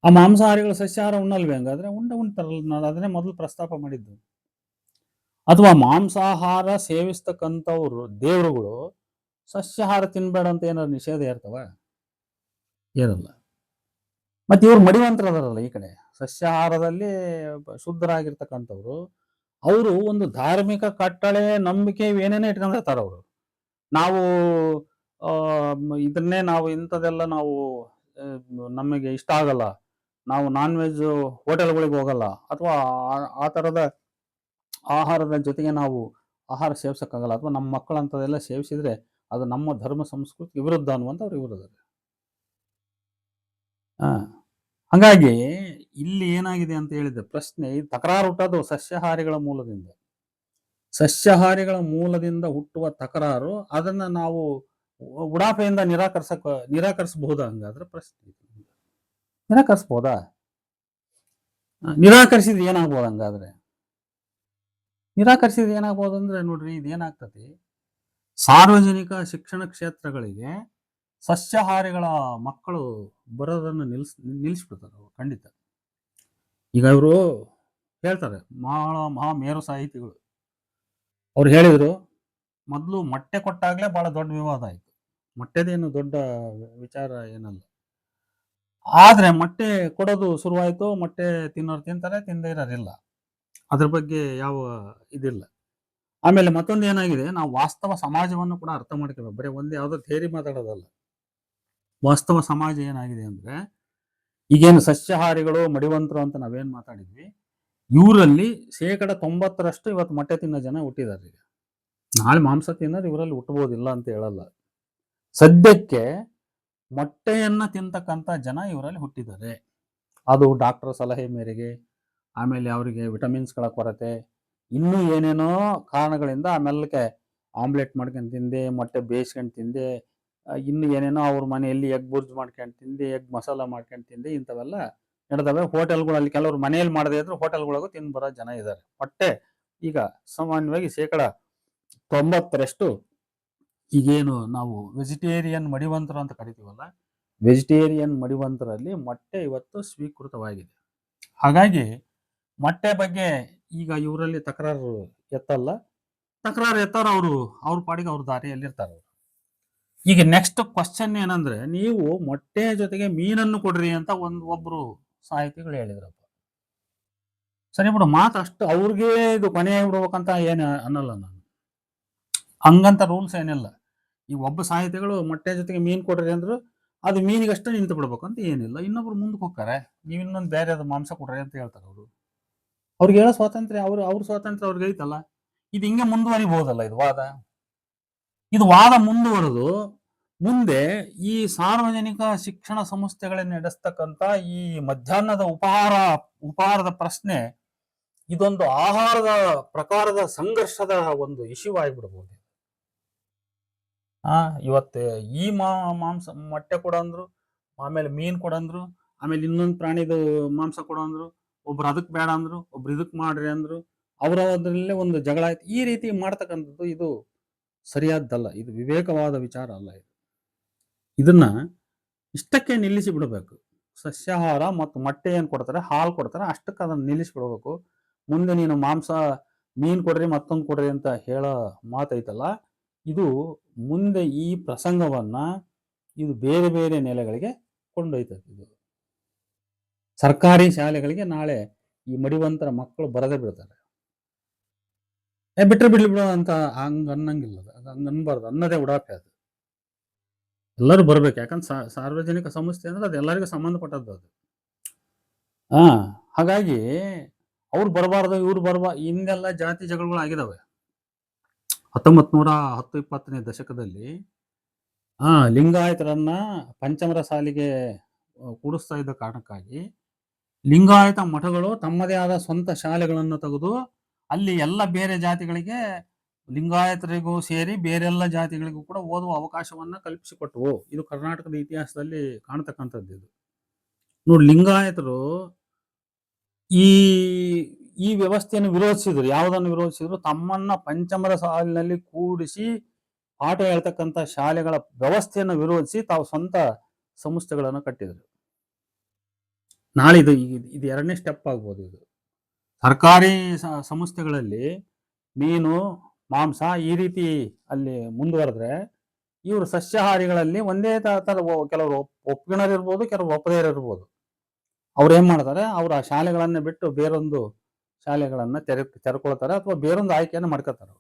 ಆ ಮಾಂಸಾಹಾರಿಗಳು ಸಸ್ಯಾಹಾರ ಉಣ್ಣಲ್ವೇ? ಹಂಗಾದ್ರೆ ಉಣ್ತಾರಲ್ಲ, ನಾನು ಅದನ್ನೇ ಮೊದಲು ಪ್ರಸ್ತಾಪ ಮಾಡಿದ್ದು. ಅಥವಾ ಮಾಂಸಾಹಾರ ಸೇವಿಸ್ತಕ್ಕಂಥವ್ರು ದೇವರುಗಳು ಸಸ್ಯಾಹಾರ ತಿನ್ಬೇಡ ಅಂತ ಏನಾದ್ರು ನಿಷೇಧ ಇರ್ತವ? ಇರಲ್ಲ. ಮತ್ತೆ ಇವ್ರು ಮಡಿವಂತರದಾರಲ್ಲ ಈ ಕಡೆ, ಸಸ್ಯಾಹಾರದಲ್ಲಿ ಶುದ್ಧರಾಗಿರ್ತಕ್ಕಂಥವ್ರು, ಅವರು ಒಂದು ಧಾರ್ಮಿಕ ಕಟ್ಟಳೆ, ನಂಬಿಕೆ ಏನೇನೇ ಇಟ್ಕೊಂಡಿರ್ತಾರ ಅವರು. ನಾವು ಇದನ್ನೇ ನಾವು ಇಂಥದೆಲ್ಲ ನಾವು ನಮಗೆ ಇಷ್ಟ ಆಗಲ್ಲ, ನಾವು ನಾನ್ ವೆಜ್ ಹೋಟೆಲ್ಗಳಿಗೆ ಹೋಗಲ್ಲ, ಅಥವಾ ಆ ಥರದ ಆಹಾರದ ಜೊತೆಗೆ ನಾವು ಆಹಾರ ಸೇವಿಸೋಕ್ಕಾಗಲ್ಲ, ಅಥವಾ ನಮ್ಮ ಮಕ್ಕಳು ಅಂಥದ್ದೆಲ್ಲ ಸೇವಿಸಿದ್ರೆ ಅದು ನಮ್ಮ ಧರ್ಮ ಸಂಸ್ಕೃತಿಗೆ ವಿರುದ್ಧ ಅನ್ನುವಂಥ ಅವ್ರು ಇವ್ರದಾರೆ. ಹಾಗಾಗಿ ಇಲ್ಲಿ ಏನಾಗಿದೆ ಅಂತ ಹೇಳಿದ್ರೆ ಪ್ರಶ್ನೆ, ತಕರಾರು ಹುಟ್ಟೋದು ಸಸ್ಯಾಹಾರಿಗಳ ಮೂಲದಿಂದ. ಸಸ್ಯಾಹಾರಿಗಳ ಮೂಲದಿಂದ ಹುಟ್ಟುವ ತಕರಾರು, ಅದನ್ನ ನಾವು ಉಡಾಫೆಯಿಂದ ನಿರಾಕರಿಸಬಹುದಾ? ಹಂಗಾದ್ರೆ ಪ್ರಶ್ನೆ, ನಿರಾಕರಿಸಬಹುದಾ? ನಿರಾಕರಿಸಿದ್ರೆ ಏನಾಗ್ಬೋದು? ಹಂಗಾದ್ರೆ ನಿರಾಕರಿಸಿದ್ರೆ ಏನಾಗ್ಬೋದು ಅಂದ್ರೆ, ನೋಡ್ರಿ, ಇದೇನಾಗ್ತದೆ, ಸಾರ್ವಜನಿಕ ಶಿಕ್ಷಣ ಕ್ಷೇತ್ರಗಳಿಗೆ ಸಸ್ಯಾಹಾರಿಗಳ ಮಕ್ಕಳು ಬರೋದನ್ನು ನಿಲ್ಲಿಸ್ಬಿಡ್ತಾರೆ ಅವರು, ಖಂಡಿತ. ಈಗ ಅವರು ಹೇಳ್ತಾರೆ, ಮಹಾ ಮೇರು ಸಾಹಿತಿಗಳು, ಅವ್ರು ಹೇಳಿದ್ರು, ಮೊದಲು ಮೊಟ್ಟೆ ಕೊಟ್ಟಾಗಲೇ ಬಹಳ ದೊಡ್ಡ ವಿವಾದ ಆಯಿತು. ಮೊಟ್ಟೆದೇನು ದೊಡ್ಡ ವಿಚಾರ ಏನಲ್ಲ. ಆದ್ರೆ ಮೊಟ್ಟೆ ಕೊಡೋದು ಶುರುವಾಯ್ತು. ಮೊಟ್ಟೆ ತಿನ್ನೋರು ತಿಂತಾರೆ, ತಿನ್ನದೇ ಇರೋರಿಲ್ಲ. ಅದ್ರ ಬಗ್ಗೆ ಯಾವ ಇದಿಲ್ಲ. ಆಮೇಲೆ ಮತ್ತೊಂದು ಏನಾಗಿದೆ, ನಾವು ವಾಸ್ತವ ಸಮಾಜವನ್ನು ಕೂಡ ಅರ್ಥ ಮಾಡ್ಕೋಬೇಕು. ಬರೀ ಒಂದು ಯಾವುದೋ ಥಿಯರಿ ಮಾತಾಡೋದಲ್ಲ. ವಾಸ್ತವ ಸಮಾಜ ಏನಾಗಿದೆ ಅಂದ್ರೆ, ಈಗೇನು ಸಸ್ಯಾಹಾರಿಗಳು, ಮಡಿವಂತರು ಅಂತ ನಾವೇನ್ ಮಾತಾಡಿದ್ವಿ, ಇವರಲ್ಲಿ 90% ಇವತ್ತು ಮೊಟ್ಟೆ ತಿನ್ನೋ ಜನ ಹುಟ್ಟಿದ್ದಾರೆ ಈಗ. ನಾಳೆ ಮಾಂಸ ತಿನ್ನೋರು ಇವರಲ್ಲಿ ಹುಟ್ಟಬಹುದಿಲ್ಲ ಅಂತ ಹೇಳಲ್ಲ. ಸದ್ಯಕ್ಕೆ ಮೊಟ್ಟೆಯನ್ನ ತಿಂತಕ್ಕಂಥ ಜನ ಇವರಲ್ಲಿ ಹುಟ್ಟಿದ್ದಾರೆ. ಅದು ಡಾಕ್ಟರ್ ಸಲಹೆ ಮೇರೆಗೆ, ಆಮೇಲೆ ಅವರಿಗೆ ವಿಟಮಿನ್ಸ್ಗಳ ಕೊರತೆ, ಇನ್ನೂ ಏನೇನೋ ಕಾರಣಗಳಿಂದ ಆಮೇಲೆ ಆಮ್ಲೆಟ್ ಮಾಡ್ಕೊಂಡು ತಿಂದೆ, ಮೊಟ್ಟೆ ಬೇಯಿಸ್ಕೊಂಡು ತಿಂದೆ, ಇನ್ನು ಏನೇನೋ ಅವ್ರ ಮನೆಯಲ್ಲಿ ಎಗ್ ಬುರ್ಜ್ ಮಾಡ್ಕೊಂಡು ತಿಂದೆ, ಎಗ್ ಮಸಾಲ ಮಾಡ್ಕೊಂಡು ತಿಂದೆ, ಇಂಥವೆಲ್ಲ ನಡೆದವೆ. ಹೋಟೆಲ್ಗಳಲ್ಲಿ ಕೆಲವರು ಮನೆಯಲ್ಲಿ ಮಾಡದೇ ಇದ್ರು ಹೋಟೆಲ್ಗಳಿಗೂ ತಿಂದು ಬರೋ ಜನ ಇದ್ದಾರೆ. ಮೊಟ್ಟೆ ಈಗ ಸಾಮಾನ್ಯವಾಗಿ 90% ಈಗೇನು ನಾವು ವೆಜಿಟೇರಿಯನ್ ಮಡಿವಂತರು ಅಂತ ಕರಿತೀವಲ್ಲ, ವೆಜಿಟೇರಿಯನ್ ಮಡಿವಂತರಲ್ಲಿ ಮೊಟ್ಟೆ ಇವತ್ತು ಸ್ವೀಕೃತವಾಗಿದೆ. ಹಾಗಾಗಿ ಮೊಟ್ಟೆ ಬಗ್ಗೆ ಈಗ ಇವರಲ್ಲಿ ತಕರಾರು ಎತ್ತಲ್ಲ. ತಕರಾರು ಎತ್ತಾರ ಅವ್ರ ಪಾಡಿಗೆ ಅವ್ರ ದಾರಿಯಲ್ಲಿರ್ತಾರೆ. ಈಗ ನೆಕ್ಸ್ಟ್ ಕ್ವಶನ್ ಏನಂದ್ರೆ, ನೀವು ಮೊಟ್ಟೆ ಜೊತೆಗೆ ಮೀನನ್ನು ಕೊಡ್ರಿ ಅಂತ ಒಬ್ರು ಸಾಹಿತಿಗಳು ಹೇಳಿದ್ರಪ್ಪ. ಸರಿ ಬಿಡು, ಮಾತು ಅಷ್ಟು ಅವ್ರಿಗೆ ಇದು ಕೊನೆ ಬಿಡ್ಬೇಕಂತ ಏನು ಅನ್ನಲ್ಲ ನಾನು. ಹಂಗಂತ ರೂಲ್ಸ್ ಏನಿಲ್ಲ. ಈಗ ಒಬ್ಬ ಸಾಹಿತಿಗಳು ಮೊಟ್ಟೆ ಜೊತೆಗೆ ಮೀನು ಕೊಡ್ರಿ ಅಂದ್ರು, ಅದು ಮೀನಿಗಷ್ಟೇ ನಿಂತು ಬಿಡ್ಬೇಕು ಅಂತ ಏನಿಲ್ಲ. ಇನ್ನೊಬ್ರು ಮುಂದಕ್ಕೆ ಹೋಗ್ತಾರೆ, ನೀವು ಇನ್ನೊಂದು ಬೇರೆ ಮಾಂಸ ಕೊಡ್ರಿ ಅಂತ ಹೇಳ್ತಾರೆ ಅವರು. ಅವ್ರಿಗೆ ಹೇಳೋ ಸ್ವಾತಂತ್ರ್ಯ ಅವ್ರ ಸ್ವಾತಂತ್ರ್ಯ ಅವ್ರಿಗೆ ಐತಲ್ಲ. ಇದು ಹಿಂಗೆ ಮುಂದುವರಿಬಹುದಲ್ಲ ಇದು ವಾದ ಮುಂದುವರೆದು ಮುಂದೆ ಈ ಸಾರ್ವಜನಿಕ ಶಿಕ್ಷಣ ಸಂಸ್ಥೆಗಳನ್ನು ನಡೆಸ್ತಕ್ಕಂಥ ಈ ಮಧ್ಯಾಹ್ನದ ಉಪಹಾರದ ಪ್ರಶ್ನೆ ಇದೊಂದು ಆಹಾರದ ಪ್ರಕಾರದ ಸಂಘರ್ಷದ ಒಂದು ಇಶ್ಯೂ ಆಗಿಬಿಡ್ಬೋದು. ಇವತ್ತು ಈ ಮಾಂಸ ಮೊಟ್ಟೆ ಕೊಡಂದ್ರು, ಆಮೇಲೆ ಮೀನ್ ಕೊಡಂದ್ರು, ಆಮೇಲೆ ಇನ್ನೊಂದು ಪ್ರಾಣಿದು ಮಾಂಸ ಕೊಡಂದ್ರು, ಒಬ್ರು ಅದಕ್ಕೆ ಬೇಡ ಅಂದ್ರು, ಒಬ್ರು ಇದಕ್ ಮಾಡ್ರಿ ಅಂದ್ರು, ಅವರಲ್ಲೇ ಒಂದು ಜಗಳ ಆಯ್ತು. ಈ ರೀತಿ ಮಾಡ್ತಕ್ಕಂಥದ್ದು ಇದು ಸರಿಯಾದ್ದಲ್ಲ. ಇದು ವಿವೇಕವಾದ ವಿಚಾರ ಅಲ್ಲ. ಇದನ್ನ ಇಷ್ಟಕ್ಕೆ ನಿಲ್ಲಿಸಿ ಬಿಡಬೇಕು. ಸಸ್ಯಾಹಾರ ಮತ್ತು ಮೊಟ್ಟೆ ಏನು ಕೊಡ್ತಾರೆ, ಹಾಲು ಕೊಡ್ತಾರೆ, ಅಷ್ಟಕ್ಕೆ ಅದನ್ನು ನಿಲ್ಲಿಸಿ ಬಿಡಬೇಕು. ಮುಂದೆ ನೀನು ಮೀನು ಕೊಡ್ರಿ, ಮತ್ತೊಂದು ಕೊಡ್ರಿ ಅಂತ ಹೇಳೋ ಮಾತೈತಲ್ಲ, ಇದು ಮುಂದೆ ಈ ಪ್ರಸಂಗವನ್ನ ಇದು ಬೇರೆ ಬೇರೆ ನೆಲೆಗಳಿಗೆ ಕೊಂಡೊಯ್ತದೆ. ಇದು ಸರ್ಕಾರಿ ಶಾಲೆಗಳಿಗೆ ನಾಳೆ ಈ ಮಡಿವಂತರ ಮಕ್ಕಳು ಬರದೇ ಬಿಡ್ತಾರೆ. ಬಿಟ್ರೆ ಬಿಡ್ಲಿ ಬಿಡೋ ಅಂತ ಹಂಗ ಅನ್ನಂಗಿಲ್ಲ. ಹಂಗ ಅನ್ಬಾರ್ದು, ಅನ್ನೋದೇ ಉಡಾಪೆ ಅದು. ಎಲ್ಲರೂ ಬರ್ಬೇಕು. ಯಾಕಂದ್ರೆ ಸಾರ್ವಜನಿಕ ಸಂಸ್ಥೆ ಅಂದ್ರೆ ಅದು ಎಲ್ಲರಿಗೂ ಸಂಬಂಧಪಟ್ಟದ್ದು ಅದು. ಹಾಗಾಗಿ ಅವ್ರು ಬರಬಾರ್ದು, ಇವ್ರು ಹಿಂದೆಲ್ಲ ಜಾತಿ ಜಗಳಗಳು ಆಗಿದಾವೆ. 1910-20ನೇ ದಶಕದಲ್ಲಿ ಲಿಂಗಾಯತರನ್ನ ಪಂಚಮರ ಸಾಲಿಗೆ ಕೂಡಿಸ್ತಾ ಇದ್ದ ಕಾರಣಕ್ಕಾಗಿ ಲಿಂಗಾಯತ ಮಠಗಳು ತಮ್ಮದೇ ಆದ ಸ್ವಂತ ಶಾಲೆಗಳನ್ನು ತೆಗೆದು ಅಲ್ಲಿ ಎಲ್ಲ ಬೇರೆ ಜಾತಿಗಳಿಗೆ, ಲಿಂಗಾಯತರಿಗೂ ಸೇರಿ ಬೇರೆಲ್ಲ ಜಾತಿಗಳಿಗೂ ಕೂಡ ಓದುವ ಅವಕಾಶವನ್ನ ಕಲ್ಪಿಸಿಕೊಟ್ಟವು. ಇದು ಕರ್ನಾಟಕದ ಇತಿಹಾಸದಲ್ಲಿ ಕಾಣತಕ್ಕಂಥದ್ದು. ಇದು ನೋಡಿ, ಲಿಂಗಾಯತರು ಈ ವ್ಯವಸ್ಥೆಯನ್ನು ವಿರೋಧಿಸಿದ್ರು. ಯಾವುದನ್ನು ವಿರೋಧಿಸಿದ್ರು? ತಮ್ಮನ್ನ ಪಂಚಮರ ಸಾಲಿನಲ್ಲಿ ಕೂಡಿಸಿ ಪಾಠ ಹೇಳ್ತಕ್ಕಂಥ ಶಾಲೆಗಳ ವ್ಯವಸ್ಥೆಯನ್ನು ವಿರೋಧಿಸಿ ತಾವು ಸ್ವಂತ ಸಂಸ್ಥೆಗಳನ್ನು ಕಟ್ಟಿದರು. ನಾಳೆ ಇದು ಎರಡನೇ ಸ್ಟೆಪ್ ಆಗ್ಬೋದು. ಇದು ಸರ್ಕಾರಿ ಸಂಸ್ಥೆಗಳಲ್ಲಿ ಮೀನು, ಮಾಂಸ ಈ ರೀತಿ ಅಲ್ಲಿ ಮುಂದುವರೆದ್ರೆ, ಇವರು ಸಸ್ಯಾಹಾರಿಗಳಲ್ಲಿ ಒಂದೇ ತರ ಕೆಲವರು ಒಪ್ಪಿನರಿರ್ಬೋದು, ಕೆಲವರು ಒಪ್ಪದೇ ಇರ್ಬೋದು. ಅವ್ರು ಏನ್ ಮಾಡ್ತಾರೆ, ಅವ್ರು ಆ ಶಾಲೆಗಳನ್ನ ಬಿಟ್ಟು ಬೇರೊಂದು ಶಾಲೆಗಳನ್ನ ತೆರೆಕೊಳ್ತಾರೆ ಅಥವಾ ಬೇರೊಂದು ಆಯ್ಕೆಯನ್ನು ಮಾಡ್ಕೋತಾರೆ.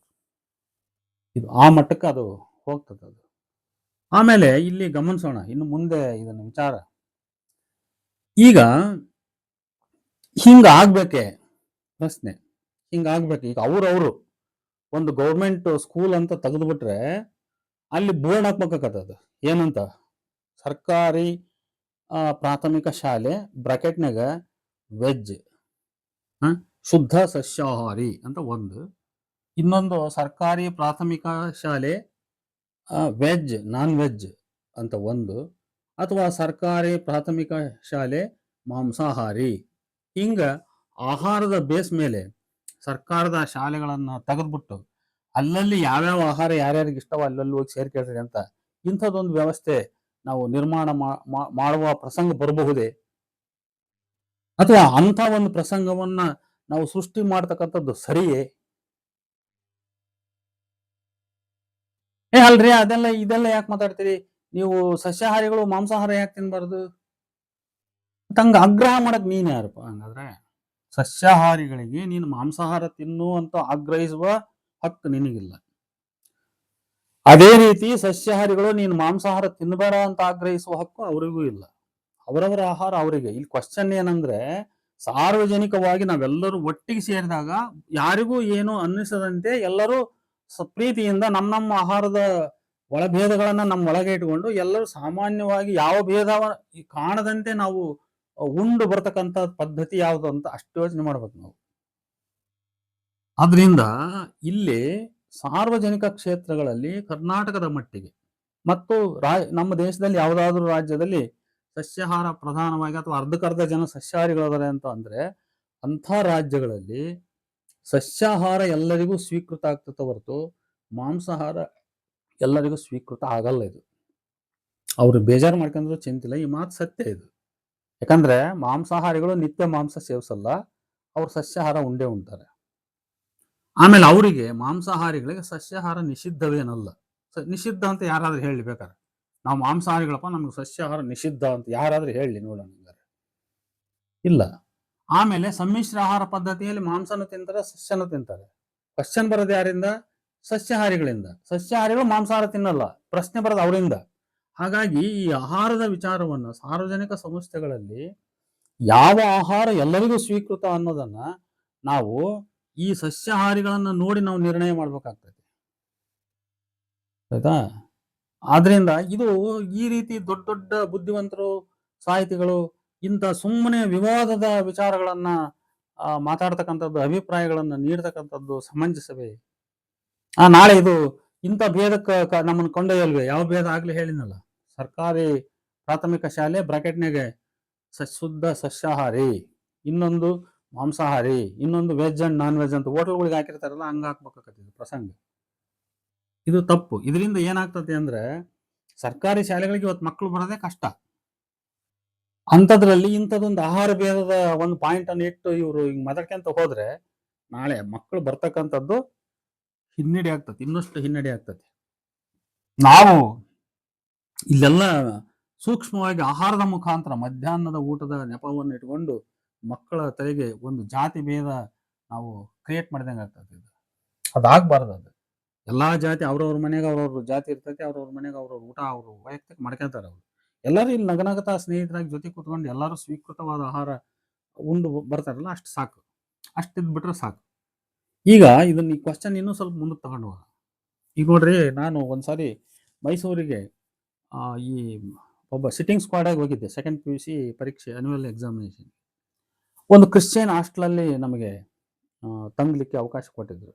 ಇದು ಆ ಮಟ್ಟಕ್ಕೆ ಅದು ಹೋಗ್ತದೆ. ಅದು ಆಮೇಲೆ ಇಲ್ಲಿ ಗಮನಿಸೋಣ ಇನ್ನು ಮುಂದೆ ಇದನ್ನ ವಿಚಾರ. ಈಗ ಹಿಂಗ ಆಗ್ಬೇಕೆ ಪ್ರಶ್ನೆ, ಹಿಂಗಾಗ್ಬೇಕು. ಈಗ ಅವ್ರವ್ರು ಒಂದು ಗೌರ್ಮೆಂಟ್ ಸ್ಕೂಲ್ ಅಂತ ತೆಗೆದುಬಿಟ್ರೆ ಅಲ್ಲಿ ಬೋರ್ಡ್ ಹಾಕ್ಬೇಕಾಗತ್ತದು. ಏನಂತ? ಸರ್ಕಾರಿ ಪ್ರಾಥಮಿಕ ಶಾಲೆ ಬ್ರಾಕೆಟ್ನಾಗ ವೆಜ್, ಶುದ್ಧ ಸಸ್ಯಾಹಾರಿ ಅಂತ ಒಂದು. ಇನ್ನೊಂದು ಸರ್ಕಾರಿ ಪ್ರಾಥಮಿಕ ಶಾಲೆ ವೆಜ್, ನಾನ್ ವೆಜ್ ಅಂತ ಒಂದು. ಅಥವಾ ಸರ್ಕಾರಿ ಪ್ರಾಥಮಿಕ ಶಾಲೆ ಮಾಂಸಾಹಾರಿ. ಹಿಂಗ ಆಹಾರದ ಬೇಸ್ ಮೇಲೆ ಸರ್ಕಾರದ ಶಾಲೆಗಳನ್ನ ತೆಗೆದ್ಬಿಟ್ಟು ಅಲ್ಲಲ್ಲಿ ಯಾವ್ಯಾವ ಆಹಾರ ಯಾರ್ಯಾರಿಗೆ ಇಷ್ಟವೋ ಅಲ್ಲಲ್ಲಿ ಹೋಗಿ ಸೇರ್ಕೊಳ್ರಿ ಅಂತ ಇಂಥದ್ದೊಂದು ವ್ಯವಸ್ಥೆ ನಾವು ನಿರ್ಮಾಣ ಮಾಡುವ ಪ್ರಸಂಗ ಬರಬಹುದೇ? ಅಥವಾ ಅಂಥ ಒಂದು ಪ್ರಸಂಗವನ್ನ ನಾವು ಸೃಷ್ಟಿ ಮಾಡ್ತಕ್ಕಂಥದ್ದು ಸರಿಯೇ? ಅಲ್ರಿ, ಇದೆಲ್ಲ ಯಾಕೆ ಮಾತಾಡ್ತೀರಿ ನೀವು? ಸಸ್ಯಾಹಾರಿಗಳು ಮಾಂಸಾಹಾರ ಯಾಕೆ ತಿನ್ಬಾರ್ದು? ಹಂಗ ಆಗ್ರಹ ಮಾಡಕ್ ನೀನ್ ಯಾರಪ್ಪ ಹಂಗಾದ್ರೆ? ಸಸ್ಯಾಹಾರಿಗಳಿಗೆ ನೀನು ಮಾಂಸಾಹಾರ ತಿನ್ನು ಅಂತ ಆಗ್ರಹಿಸುವ ಹಕ್ಕು ನಿನಗಿಲ್ಲ. ಅದೇ ರೀತಿ ಸಸ್ಯಾಹಾರಿಗಳು ನೀನು ಮಾಂಸಾಹಾರ ತಿನ್ನಬೇಡ ಅಂತ ಆಗ್ರಹಿಸುವ ಹಕ್ಕು ಅವರಿಗೂ ಇಲ್ಲ. ಅವರವರ ಆಹಾರ ಅವರಿಗೆ. ಇಲ್ಲಿ ಕ್ವಶನ್ ಏನಂದ್ರೆ, ಸಾರ್ವಜನಿಕವಾಗಿ ನಾವೆಲ್ಲರೂ ಒಟ್ಟಿಗೆ ಸೇರಿದಾಗ ಯಾರಿಗೂ ಏನು ಅನ್ನಿಸದಂತೆ ಎಲ್ಲರೂ ಪ್ರೀತಿಯಿಂದ ನಮ್ಮ ಆಹಾರದ ಒಳಭೇದಗಳನ್ನ ನಮ್ಮ ಒಳಗೆ ಇಟ್ಕೊಂಡು ಎಲ್ಲರೂ ಸಾಮಾನ್ಯವಾಗಿ ಯಾವ ಭೇದವ ಕಾಣದಂತೆ ನಾವು ಉಂಡು ಬರ್ತಕ್ಕಂಥ ಪದ್ಧತಿ ಯಾವುದು ಅಂತ ಅಷ್ಟು ಯೋಚನೆ ಮಾಡ್ಬೇಕು ನಾವು. ಆದ್ರಿಂದ ಇಲ್ಲಿ ಸಾರ್ವಜನಿಕ ಕ್ಷೇತ್ರಗಳಲ್ಲಿ ಕರ್ನಾಟಕದ ಮಟ್ಟಿಗೆ ಮತ್ತು ನಮ್ಮ ದೇಶದಲ್ಲಿ ಯಾವುದಾದ್ರೂ ರಾಜ್ಯದಲ್ಲಿ ಸಸ್ಯಾಹಾರ ಪ್ರಧಾನವಾಗಿ ಅಥವಾ ಅರ್ಧಕ್ಕರ್ಧ ಜನ ಸಸ್ಯಾಹಾರಿಗಳದಾರೆ ಅಂತ ಅಂದ್ರೆ ಅಂಥ ರಾಜ್ಯಗಳಲ್ಲಿ ಸಸ್ಯಾಹಾರ ಎಲ್ಲರಿಗೂ ಸ್ವೀಕೃತ ಆಗ್ತದೆ ಹೊರತು ಮಾಂಸಾಹಾರ ಎಲ್ಲರಿಗೂ ಸ್ವೀಕೃತ ಆಗಲ್ಲ. ಇದು ಅವ್ರು ಬೇಜಾರು ಮಾಡ್ಕೊಂಡ್ರು ಚಿಂತಿಲ್ಲ, ಈ ಮಾತು ಸತ್ಯ ಇದು. ಯಾಕಂದ್ರೆ ಮಾಂಸಾಹಾರಿಗಳು ನಿತ್ಯ ಮಾಂಸ ಸೇವಿಸಲ್ಲ, ಅವ್ರು ಸಸ್ಯಾಹಾರ ಉಂಡೇ ಉಂಟಾರೆ. ಆಮೇಲೆ ಅವರಿಗೆ ಮಾಂಸಾಹಾರಿಗಳಿಗೆ ಸಸ್ಯಾಹಾರ ನಿಷಿದ್ಧವೇನಲ್ಲ. ನಿಷಿದ್ಧ ಅಂತ ಯಾರಾದ್ರೂ ಹೇಳಿ ಬೇಕಾರೆ, ನಾವು ಮಾಂಸಾಹಾರಿಗಳಪ್ಪ ನಮ್ಗೆ ಸಸ್ಯಾಹಾರ ನಿಷಿದ್ಧ ಅಂತ ಯಾರಾದ್ರೂ ಹೇಳಿ ನೋಡೋಣ. ಇಲ್ಲ. ಆಮೇಲೆ ಸಮ್ಮಿಶ್ರ ಆಹಾರ ಪದ್ಧತಿಯಲ್ಲಿ ಮಾಂಸನೂ ತಿಂತಾರೆ, ಸಸ್ಯನೂ ತಿಂತಾರೆ. ಕ್ವಶನ್ ಬರೋದು ಯಾರಿಂದ? ಸಸ್ಯಾಹಾರಿಗಳಿಂದ. ಸಸ್ಯಾಹಾರಿಗಳು ಮಾಂಸಾಹಾರ ತಿನ್ನಲ್ಲ, ಪ್ರಶ್ನೆ ಬರೋದು ಅವರಿಂದ. ಹಾಗಾಗಿ ಈ ಆಹಾರದ ವಿಚಾರವನ್ನು ಸಾರ್ವಜನಿಕ ಸಂಸ್ಥೆಗಳಲ್ಲಿ ಯಾವ ಆಹಾರ ಎಲ್ಲರಿಗೂ ಸ್ವೀಕೃತ ಅನ್ನೋದನ್ನ ನಾವು ಈ ಸಸ್ಯಾಹಾರಿಗಳನ್ನ ನೋಡಿ ನಾವು ನಿರ್ಣಯ ಮಾಡ್ಬೇಕಾಗ್ತದೆ, ಆಯ್ತಾ? ಆದ್ರಿಂದ ಇದು ಈ ರೀತಿ ದೊಡ್ಡ ದೊಡ್ಡ ಬುದ್ಧಿವಂತರು, ಸಾಹಿತಿಗಳು ಇಂಥ ಸುಮ್ಮನೆ ವಿವಾದದ ವಿಚಾರಗಳನ್ನ ಮಾತಾಡ್ತಕ್ಕಂಥದ್ದು, ಅಭಿಪ್ರಾಯಗಳನ್ನ ನೀಡ್ತಕ್ಕಂಥದ್ದು ಸಮಂಜಸವೇ? ನಾಳೆ ಇದು ಇಂಥ ಭೇದಕ್ಕೆ ನಮ್ಮನ್ನು ಕೊಂಡೊಯ್ಯಲ್ವೇ? ಯಾವ ಭೇದ ಆಗ್ಲಿ ಹೇಳಿನಲ್ಲ, ಸರ್ಕಾರಿ ಪ್ರಾಥಮಿಕ ಶಾಲೆ ಬ್ರಾಕೆಟ್ನಾಗೆ ಶುದ್ಧ ಸಸ್ಯಾಹಾರಿ, ಇನ್ನೊಂದು ಮಾಂಸಾಹಾರಿ, ಇನ್ನೊಂದು ವೆಜ್ ಅಂಡ್ ನಾನ್ ವೆಜ್ ಅಂತ ಹೋಟೆಲ್ಗಳಿಗೆ ಹಾಕಿರ್ತಾರಲ್ಲ, ಹಂಗ ಹಾಕ್ಬೇಕಾಗ್ತದೆ ಪ್ರಸಂಗ. ಇದು ತಪ್ಪು. ಇದರಿಂದ ಏನಾಗ್ತದೆ ಅಂದ್ರೆ ಸರ್ಕಾರಿ ಶಾಲೆಗಳಿಗೆ ಇವತ್ತು ಮಕ್ಕಳು ಬರೋದೇ ಕಷ್ಟ. ಅಂಥದ್ರಲ್ಲಿ ಇಂಥದ್ದೊಂದು ಆಹಾರ ಭೇದದ ಒಂದು ಪಾಯಿಂಟ್ ಅನ್ನು ಇಟ್ಟು ಇವರು ಹಿಂಗ್ ಮಾತಾಡ್ಕೊಂತ ಹೋದ್ರೆ ನಾಳೆ ಮಕ್ಕಳು ಬರ್ತಕ್ಕಂಥದ್ದು ಹಿನ್ನಡೆ ಆಗ್ತದೆ, ಇನ್ನಷ್ಟು ಹಿನ್ನಡೆ ಆಗ್ತದೆ. ನಾವು ಇಲ್ಲೆಲ್ಲ ಸೂಕ್ಷ್ಮವಾಗಿ ಆಹಾರದ ಮುಖಾಂತರ ಮಧ್ಯಾಹ್ನದ ಊಟದ ನೆಪವನ್ನು ಇಟ್ಕೊಂಡು ಮಕ್ಕಳ ತಲೆಗೆ ಒಂದು ಜಾತಿ ಭೇದ ನಾವು ಕ್ರಿಯೇಟ್ ಮಾಡಿದಂಗೆ ಆಗ್ತದೆ. ಅದಾಗಬಾರ್ದು. ಅದು ಎಲ್ಲಾ ಜಾತಿ ಅವ್ರವ್ರ ಮನೆಗೆ ಅವ್ರವ್ರ ಜಾತಿ ಇರ್ತೈತಿ, ಅವ್ರವ್ರ ಮನೆಗೆ ಅವ್ರವ್ರ ಊಟ ಅವರು ವೈಯಕ್ತಿಕ ಮಾಡ್ಕೊಂತಾರೆ. ಅವರು ಎಲ್ಲರೂ ಇಲ್ಲಿ ನಗನಗತಾ ಸ್ನೇಹಿತರಾಗಿ ಜೊತೆ ಕೂತ್ಕೊಂಡು ಎಲ್ಲರೂ ಸ್ವೀಕೃತವಾದ ಆಹಾರ ಉಂಡು ಬರ್ತಾರಲ್ಲ, ಅಷ್ಟು ಸಾಕು. ಅಷ್ಟಿದ್ ಬಿಟ್ರೆ ಸಾಕು. ಈಗ ಇದನ್ನ ಈ ಕ್ವಶನ್ ಇನ್ನೂ ಸ್ವಲ್ಪ ಮುಂದಕ್ಕೆ ತಗೊಂಡು ಹೋಗ. ಈಗ ನೋಡ್ರಿ, ನಾನು ಒಂದ್ಸಾರಿ ಮೈಸೂರಿಗೆ ಈ ಒಬ್ಬ ಸಿಟ್ಟಿಂಗ್ ಸ್ಕ್ವಾಡ್ ಆಗಿ ಹೋಗಿದ್ದೆ. ಸೆಕೆಂಡ್ PUC ಪರೀಕ್ಷೆ ಅನ್ಯುವಲ್ ಎಕ್ಸಾಮಿನೇಷನ್. ಒಂದು ಕ್ರಿಶ್ಚಿಯನ್ ಹಾಸ್ಟೆಲಲ್ಲಿ ನಮಗೆ ತಂಗ್ಲಿಕ್ಕೆ ಅವಕಾಶ ಕೊಟ್ಟಿದ್ರು.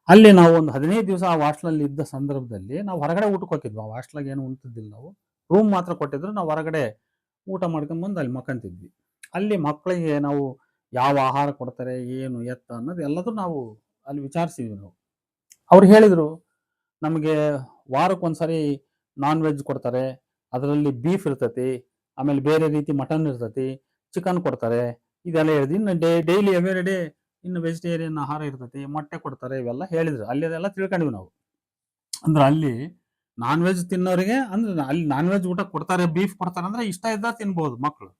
ಅಲ್ಲಿ ನಾವು ಒಂದು 15 ದಿವಸ ಆ ಹಾಸ್ಟೆಲಲ್ಲಿ ಇದ್ದ ಸಂದರ್ಭದಲ್ಲಿ ನಾವು ಹೊರಗಡೆ ಊಟಕ್ಕೆ ಹೋಗಿದ್ವಿ. ಆ ಹಾಸ್ಟೆಲಾಗ ಏನು ಉಣ್ತಿದ್ದಿಲ್ಲ ನಾವು, ರೂಮ್ ಮಾತ್ರ ಕೊಟ್ಟಿದ್ರು. ನಾವು ಹೊರಗಡೆ ಊಟ ಮಾಡ್ಕೊಂಡ್ ಬಂದು ಅಲ್ಲಿ ಮಕ್ಕಂತಿದ್ವಿ. ಅಲ್ಲಿ ಮಕ್ಕಳಿಗೆ ನಾವು ಯಾವ ಆಹಾರ ಕೊಡ್ತಾರೆ, ಏನು ಎತ್ತ ಅನ್ನೋದು ಎಲ್ಲದೂ ನಾವು ಅಲ್ಲಿ ವಿಚಾರಿಸಿದ್ವಿ. ನಾವು ಅವ್ರು ಹೇಳಿದ್ರು, ನಮಗೆ ವಾರಕ್ಕೊಂದ್ಸರಿ ನಾನ್ ವೆಜ್ ಕೊಡ್ತಾರೆ, ಅದರಲ್ಲಿ ಬೀಫ್ ಇರ್ತತಿ, ಆಮೇಲೆ ಬೇರೆ ರೀತಿ ಮಟನ್ ಇರ್ತತಿ, ಚಿಕನ್ ಕೊಡ್ತಾರೆ, ಇದೆಲ್ಲ ಹೇಳಿದ್ವಿ. ಇನ್ನು ಡೈಲಿ ಎವ್ರಿ ಡೇ ಇನ್ನು ವೆಜಿಟೇರಿಯನ್ ಆಹಾರ ಇರ್ತತಿ, ಮೊಟ್ಟೆ ಕೊಡ್ತಾರೆ, ಇವೆಲ್ಲ ಹೇಳಿದ್ರು. ಅಲ್ಲಿ ಅದೆಲ್ಲ ತಿಳ್ಕೊಂಡ್ವಿ ನಾವು. ಅಂದ್ರೆ ಅಲ್ಲಿ ನಾನ್ ವೆಜ್ ತಿನ್ನೋರಿಗೆ, ಅಂದ್ರೆ ಅಲ್ಲಿ ನಾನ್ ವೆಜ್ ಊಟ ಕೊಡ್ತಾರೆ, ಬೀಫ್ ಕೊಡ್ತಾರೆ ಅಂದ್ರೆ ಇಷ್ಟ ಇದ್ದ ತಿನ್ಬಹುದು ಮಕ್ಕಳು.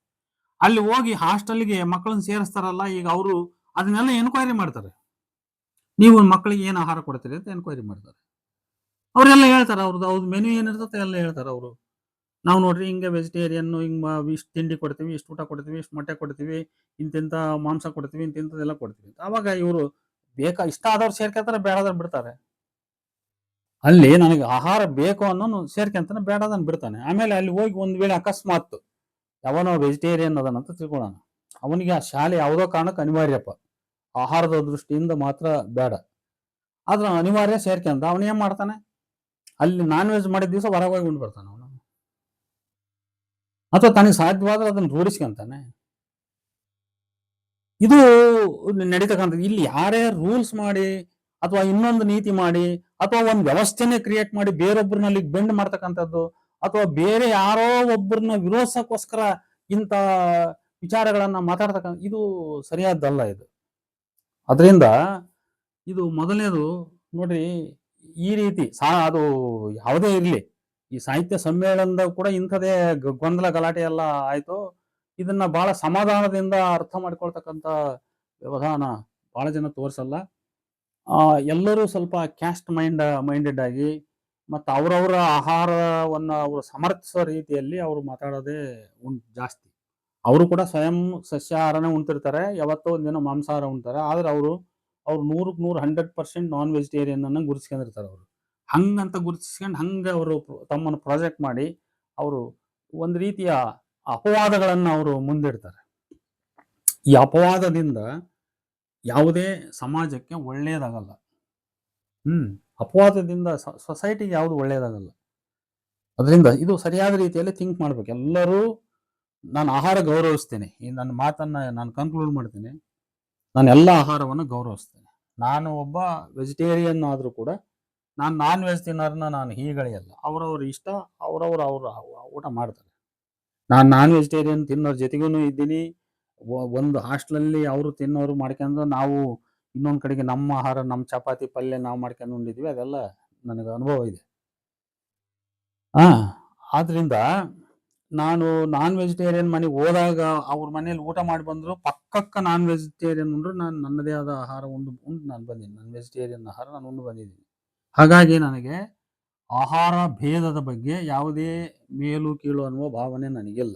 ಅಲ್ಲಿ ಹೋಗಿ ಹಾಸ್ಟೆಲ್ಗೆ ಮಕ್ಕಳನ್ನ ಸೇರಿಸ್ತಾರಲ್ಲ, ಈಗ ಅವರು ಅದನ್ನೆಲ್ಲ ಎನ್ಕ್ವೈರಿ ಮಾಡ್ತಾರೆ. ನೀವು ಮಕ್ಕಳಿಗೆ ಏನು ಆಹಾರ ಕೊಡ್ತೀರಿ ಅಂತ ಎನ್ಕ್ವೈರಿ ಮಾಡ್ತಾರೆ. ಅವರೆಲ್ಲ ಹೇಳ್ತಾರೆ, ಅವ್ರದ್ದು ಮೆನು ಏನಿರ್ತದೆ ಎಲ್ಲ ಹೇಳ್ತಾರೆ ಅವರು. ನಾವು ನೋಡ್ರಿ ಹಿಂಗೆ ವೆಜಿಟೇರಿಯನ್, ಇಷ್ಟು ತಿಂಡಿ ಕೊಡ್ತೀವಿ, ಇಷ್ಟು ಊಟ ಕೊಡ್ತೀವಿ, ಇಷ್ಟು ಮೊಟ್ಟೆ ಕೊಡ್ತೀವಿ, ಇಂತಿಂಥ ಮಾಂಸ ಕೊಡ್ತೀವಿ, ಇಂತಿಂಥದ್ದೆಲ್ಲ ಕೊಡ್ತೀವಿ. ಆವಾಗ ಇವರು ಇಷ್ಟ ಆದವ್ರು ಸೇರ್ಕೊತಾರೆ, ಬೇಡಾದವ್ರು ಬಿಡ್ತಾರೆ. ಅಲ್ಲಿ ನನಗೆ ಆಹಾರ ಬೇಕು ಅನ್ನೋನು ಸೇರ್ಕೊಂತಾನೆ, ಬೇಡದನ್ನು ಬಿಡ್ತಾನೆ. ಆಮೇಲೆ ಅಲ್ಲಿ ಹೋಗಿ ಒಂದ್ ವೇಳೆ ಅಕಸ್ಮಾತ್ ಯಾವನೋ ವೆಜಿಟೇರಿಯನ್ ಅದನ್ನಂತ ತಿಳ್ಕೊಳ್ಳೋಣ, ಅವನಿಗೆ ಆ ಶಾಲೆ ಯಾವುದೋ ಕಾರಣಕ್ಕೆ ಅನಿವಾರ್ಯಪ್ಪ, ಆಹಾರದ ದೃಷ್ಟಿಯಿಂದ ಮಾತ್ರ ಬೇಡ, ಆದ್ರೆ ಅನಿವಾರ್ಯ ಸೇರ್ಕೊಂತ ಅವನು ಏನ್ ಮಾಡ್ತಾನೆ, ಅಲ್ಲಿ ನಾನ್ ವೆಜ್ ಮಾಡಿದ ದಿವಸ ಹೊರಗೆ ಹೋಗಿ ಉಂಡು ಬರ್ತಾನೆ ಅವನು, ಅಥವಾ ತನಗೆ ಸಾಧ್ಯವಾದ್ರೆ ಅದನ್ನು ರೂಢಿಸ್ಕೊಂತಾನೆ. ಇದು ನಡೀತಕ್ಕಂಥದ್ದು. ಇಲ್ಲಿ ಯಾರೇ ರೂಲ್ಸ್ ಮಾಡಿ ಅಥವಾ ಇನ್ನೊಂದು ನೀತಿ ಮಾಡಿ ಅಥವಾ ಒಂದು ವ್ಯವಸ್ಥೆನೆ ಕ್ರಿಯೇಟ್ ಮಾಡಿ ಬೇರೊಬ್ಬರನ್ನ ಅಲ್ಲಿ ಬೆಂಡ್ ಮಾಡ್ತಕ್ಕಂಥದ್ದು, ಅಥವಾ ಬೇರೆ ಯಾರೋ ಒಬ್ಬರನ್ನ ವಿರೋಧಿಸಕ್ಕೋಸ್ಕರ ಇಂಥ ವಿಚಾರಗಳನ್ನ ಮಾತಾಡ್ತಕ್ಕಂಥ ಇದು ಸರಿಯಾದ್ದಲ್ಲ. ಇದು ಅದರಿಂದ ಇದು ಮೊದಲನೇದು ನೋಡ್ರಿ, ಈ ರೀತಿ ಅದು ಯಾವುದೇ ಇರಲಿ, ಈ ಸಾಹಿತ್ಯ ಸಮ್ಮೇಳನದಾಗ ಕೂಡ ಇಂಥದೇ ಗೊಂದಲ ಗಲಾಟೆ ಎಲ್ಲ ಆಯ್ತು. ಇದನ್ನ ಬಹಳ ಸಮಾಧಾನದಿಂದ ಅರ್ಥ ಮಾಡ್ಕೊಳ್ತಕ್ಕಂಥ ವ್ಯವಧಾನ ಬಹಳ ಜನ ತೋರಿಸಲ್ಲ. ಎಲ್ಲರೂ ಸ್ವಲ್ಪ ಕ್ಯಾಸ್ಟ್ ಮೈಂಡೆಡ್ ಆಗಿ ಮತ್ತು ಅವರವರ ಆಹಾರವನ್ನು ಅವರು ಸಮರ್ಥಿಸೋ ರೀತಿಯಲ್ಲಿ ಅವರು ಮಾತಾಡೋದೇ ಜಾಸ್ತಿ. ಅವರು ಕೂಡ ಸ್ವಯಂ ಸಸ್ಯಾಹಾರನೇ ಉಣ್ತಿರ್ತಾರೆ, ಯಾವತ್ತೋ ಒಂದಿನ ಮಾಂಸಾಹಾರ ಉಣ್ತಾರೆ. ಆದ್ರೆ ಅವ್ರು 100ಕ್ಕೆ 100 100% ನಾನ್ ವೆಜಿಟೇರಿಯನ್ ಅನ್ನ ಗುರುತಿಸ್ಕೊಂಡಿರ್ತಾರೆ. ಅವರು ಹಂಗಂತ ಗುರುತಿಸ್ಕೊಂಡು ಹಂಗೆ ಅವರು ತಮ್ಮನ್ನು ಪ್ರಾಜೆಕ್ಟ್ ಮಾಡಿ ಅವರು ಒಂದು ರೀತಿಯ ಅಪವಾದಗಳನ್ನು ಅವರು ಮುಂದಿಡ್ತಾರೆ. ಈ ಅಪವಾದದಿಂದ ಯಾವುದೇ ಸಮಾಜಕ್ಕೆ ಒಳ್ಳೆಯದಾಗಲ್ಲ. ಅಪವಾದದಿಂದ ಸೊಸೈಟಿಗೆ ಯಾವುದು ಒಳ್ಳೆಯದಾಗಲ್ಲ. ಅದರಿಂದ ಇದು ಸರಿಯಾದ ರೀತಿಯಲ್ಲಿ ಥಿಂಕ್ ಮಾಡ್ಬೇಕು ಎಲ್ಲರೂ. ನಾನು ಆಹಾರ ಗೌರವಿಸ್ತೇನೆ. ಈ ನನ್ನ ಮಾತನ್ನ ನಾನು ಕನ್ಕ್ಲೂಡ್ ಮಾಡ್ತೀನಿ. ನಾನು ಎಲ್ಲ ಆಹಾರವನ್ನು ಗೌರವಿಸ್ತೇನೆ. ನಾನು ಒಬ್ಬ ವೆಜಿಟೇರಿಯನ್ ಆದರೂ ಕೂಡ ನಾನು ನಾನ್ ವೆಜ್ ತಿನ್ನೋರನ್ನ ನಾನು ಹೀಗಳೆಯಲ್ಲ. ಅವರವ್ರ ಇಷ್ಟ, ಅವರವ್ರು ಊಟ ಮಾಡ್ತಾರೆ. ನಾನು ನಾನ್ ವೆಜಿಟೇರಿಯನ್ ತಿನ್ನೋರ ಜೊತೆಗೂ ಇದ್ದೀನಿ. ಒಂದು ಹಾಸ್ಟೆಲಲ್ಲಿ ಅವರು ತಿನ್ನೋರು ಮಾಡ್ಕೊಂಡು ನಾವು ಇನ್ನೊಂದು ಕಡೆಗೆ ನಮ್ಮ ಆಹಾರ, ನಮ್ಮ ಚಪಾತಿ ಪಲ್ಯ ನಾವು ಮಾಡ್ಕೊಂಡು ಉಂಡಿದ್ವಿ. ಅದೆಲ್ಲ ನನಗೆ ಅನುಭವ ಇದೆ. ಆದ್ರಿಂದ ನಾನು ನಾನ್ ವೆಜಿಟೇರಿಯನ್ ಮನೆಗೆ ಹೋದಾಗ ಅವ್ರ ಮನೇಲಿ ಊಟ ಮಾಡಿ ಬಂದ್ರು ಪಕ್ಕಕ್ಕ ನಾನ್ ವೆಜಿಟೇರಿಯನ್ ಉಂಡ್ರು ನಾನು ನನ್ನದೇ ಆದ ಆಹಾರ ಉಂಡು ನಾನು ಬಂದಿದ್ದೀನಿ. ನಾನ್ ವೆಜಿಟೇರಿಯನ್ ಆಹಾರ ನಾನು ಉಂಡು ಬಂದಿದ್ದೀನಿ. ಹಾಗಾಗಿ ನನಗೆ ಆಹಾರ ಭೇದದ ಬಗ್ಗೆ ಯಾವುದೇ ಮೇಲು ಕೀಳು ಅನ್ನುವ ಭಾವನೆ ನನಗಿಲ್ಲ.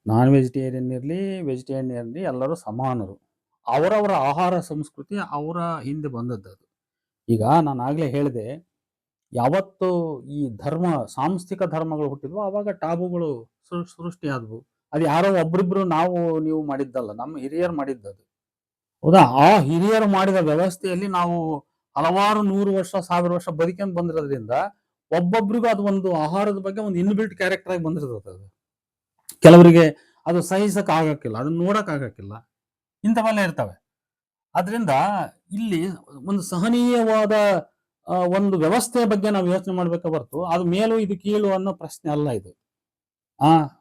ನಾನ್ ವೆಜಿಟೇರಿಯನ್ ಇರಲಿ, ವೆಜಿಟೇರಿಯನ್ ಇರಲಿ, ಎಲ್ಲರೂ ಸಮಾನರು. ಅವರವರ ಆಹಾರ ಸಂಸ್ಕೃತಿ ಅವರ ಹಿಂದೆ ಬಂದದ್ದು ಅದು. ಈಗ ನಾನು ಆಗ್ಲೇ ಹೇಳಿದೆ, ಯಾವತ್ತು ಈ ಸಾಂಸ್ಥಿಕ ಧರ್ಮಗಳು ಹುಟ್ಟಿದ್ವು ಆವಾಗ ಟಾಬುಗಳು ಸೃಷ್ಟಿಯಾದವು. ಅದು ಯಾರೋ ಒಬ್ರಿಬ್ರು ನೀವು ಮಾಡಿದ್ದಲ್ಲ, ನಮ್ಮ ಹಿರಿಯರು ಮಾಡಿದ್ದದು. ಹೌದಾ? ಆ ಹಿರಿಯರು ಮಾಡಿದ ವ್ಯವಸ್ಥೆಯಲ್ಲಿ ನಾವು ಹಲವಾರು 100 ವರ್ಷ 1000 ವರ್ಷ ಬದುಕೊಂಡು ಬಂದಿರೋದ್ರಿಂದ ಒಬ್ಬೊಬ್ರಿಗೂ ಅದು ಒಂದು ಆಹಾರದ ಬಗ್ಗೆ ಒಂದು ಇನ್ಬಿಲ್ಟ್ ಕ್ಯಾರೆಕ್ಟರ್ ಆಗಿ ಬಂದಿರ್ತದೆ. ಅದು ಕೆಲವರಿಗೆ ಅದು ಸಹಿಸಕ್ ಆಗಕ್ಕಿಲ್ಲ, ಅದನ್ನ ನೋಡಕ್ ಆಗಕ್ಕಿಲ್ಲ, ಇಂಥವೆಲ್ಲ ಇರ್ತವೆ. ಆದ್ರಿಂದ ಇಲ್ಲಿ ಒಂದು ಸಹನೀಯವಾದ ಒಂದು ವ್ಯವಸ್ಥೆಯ ಬಗ್ಗೆ ನಾವು ಯೋಚನೆ ಮಾಡ್ಬೇಕ ಹೊರತು ಅದು ಮೇಲು ಇದು ಕೀಳು ಅನ್ನೋ ಪ್ರಶ್ನೆ ಅಲ್ಲ ಇದು.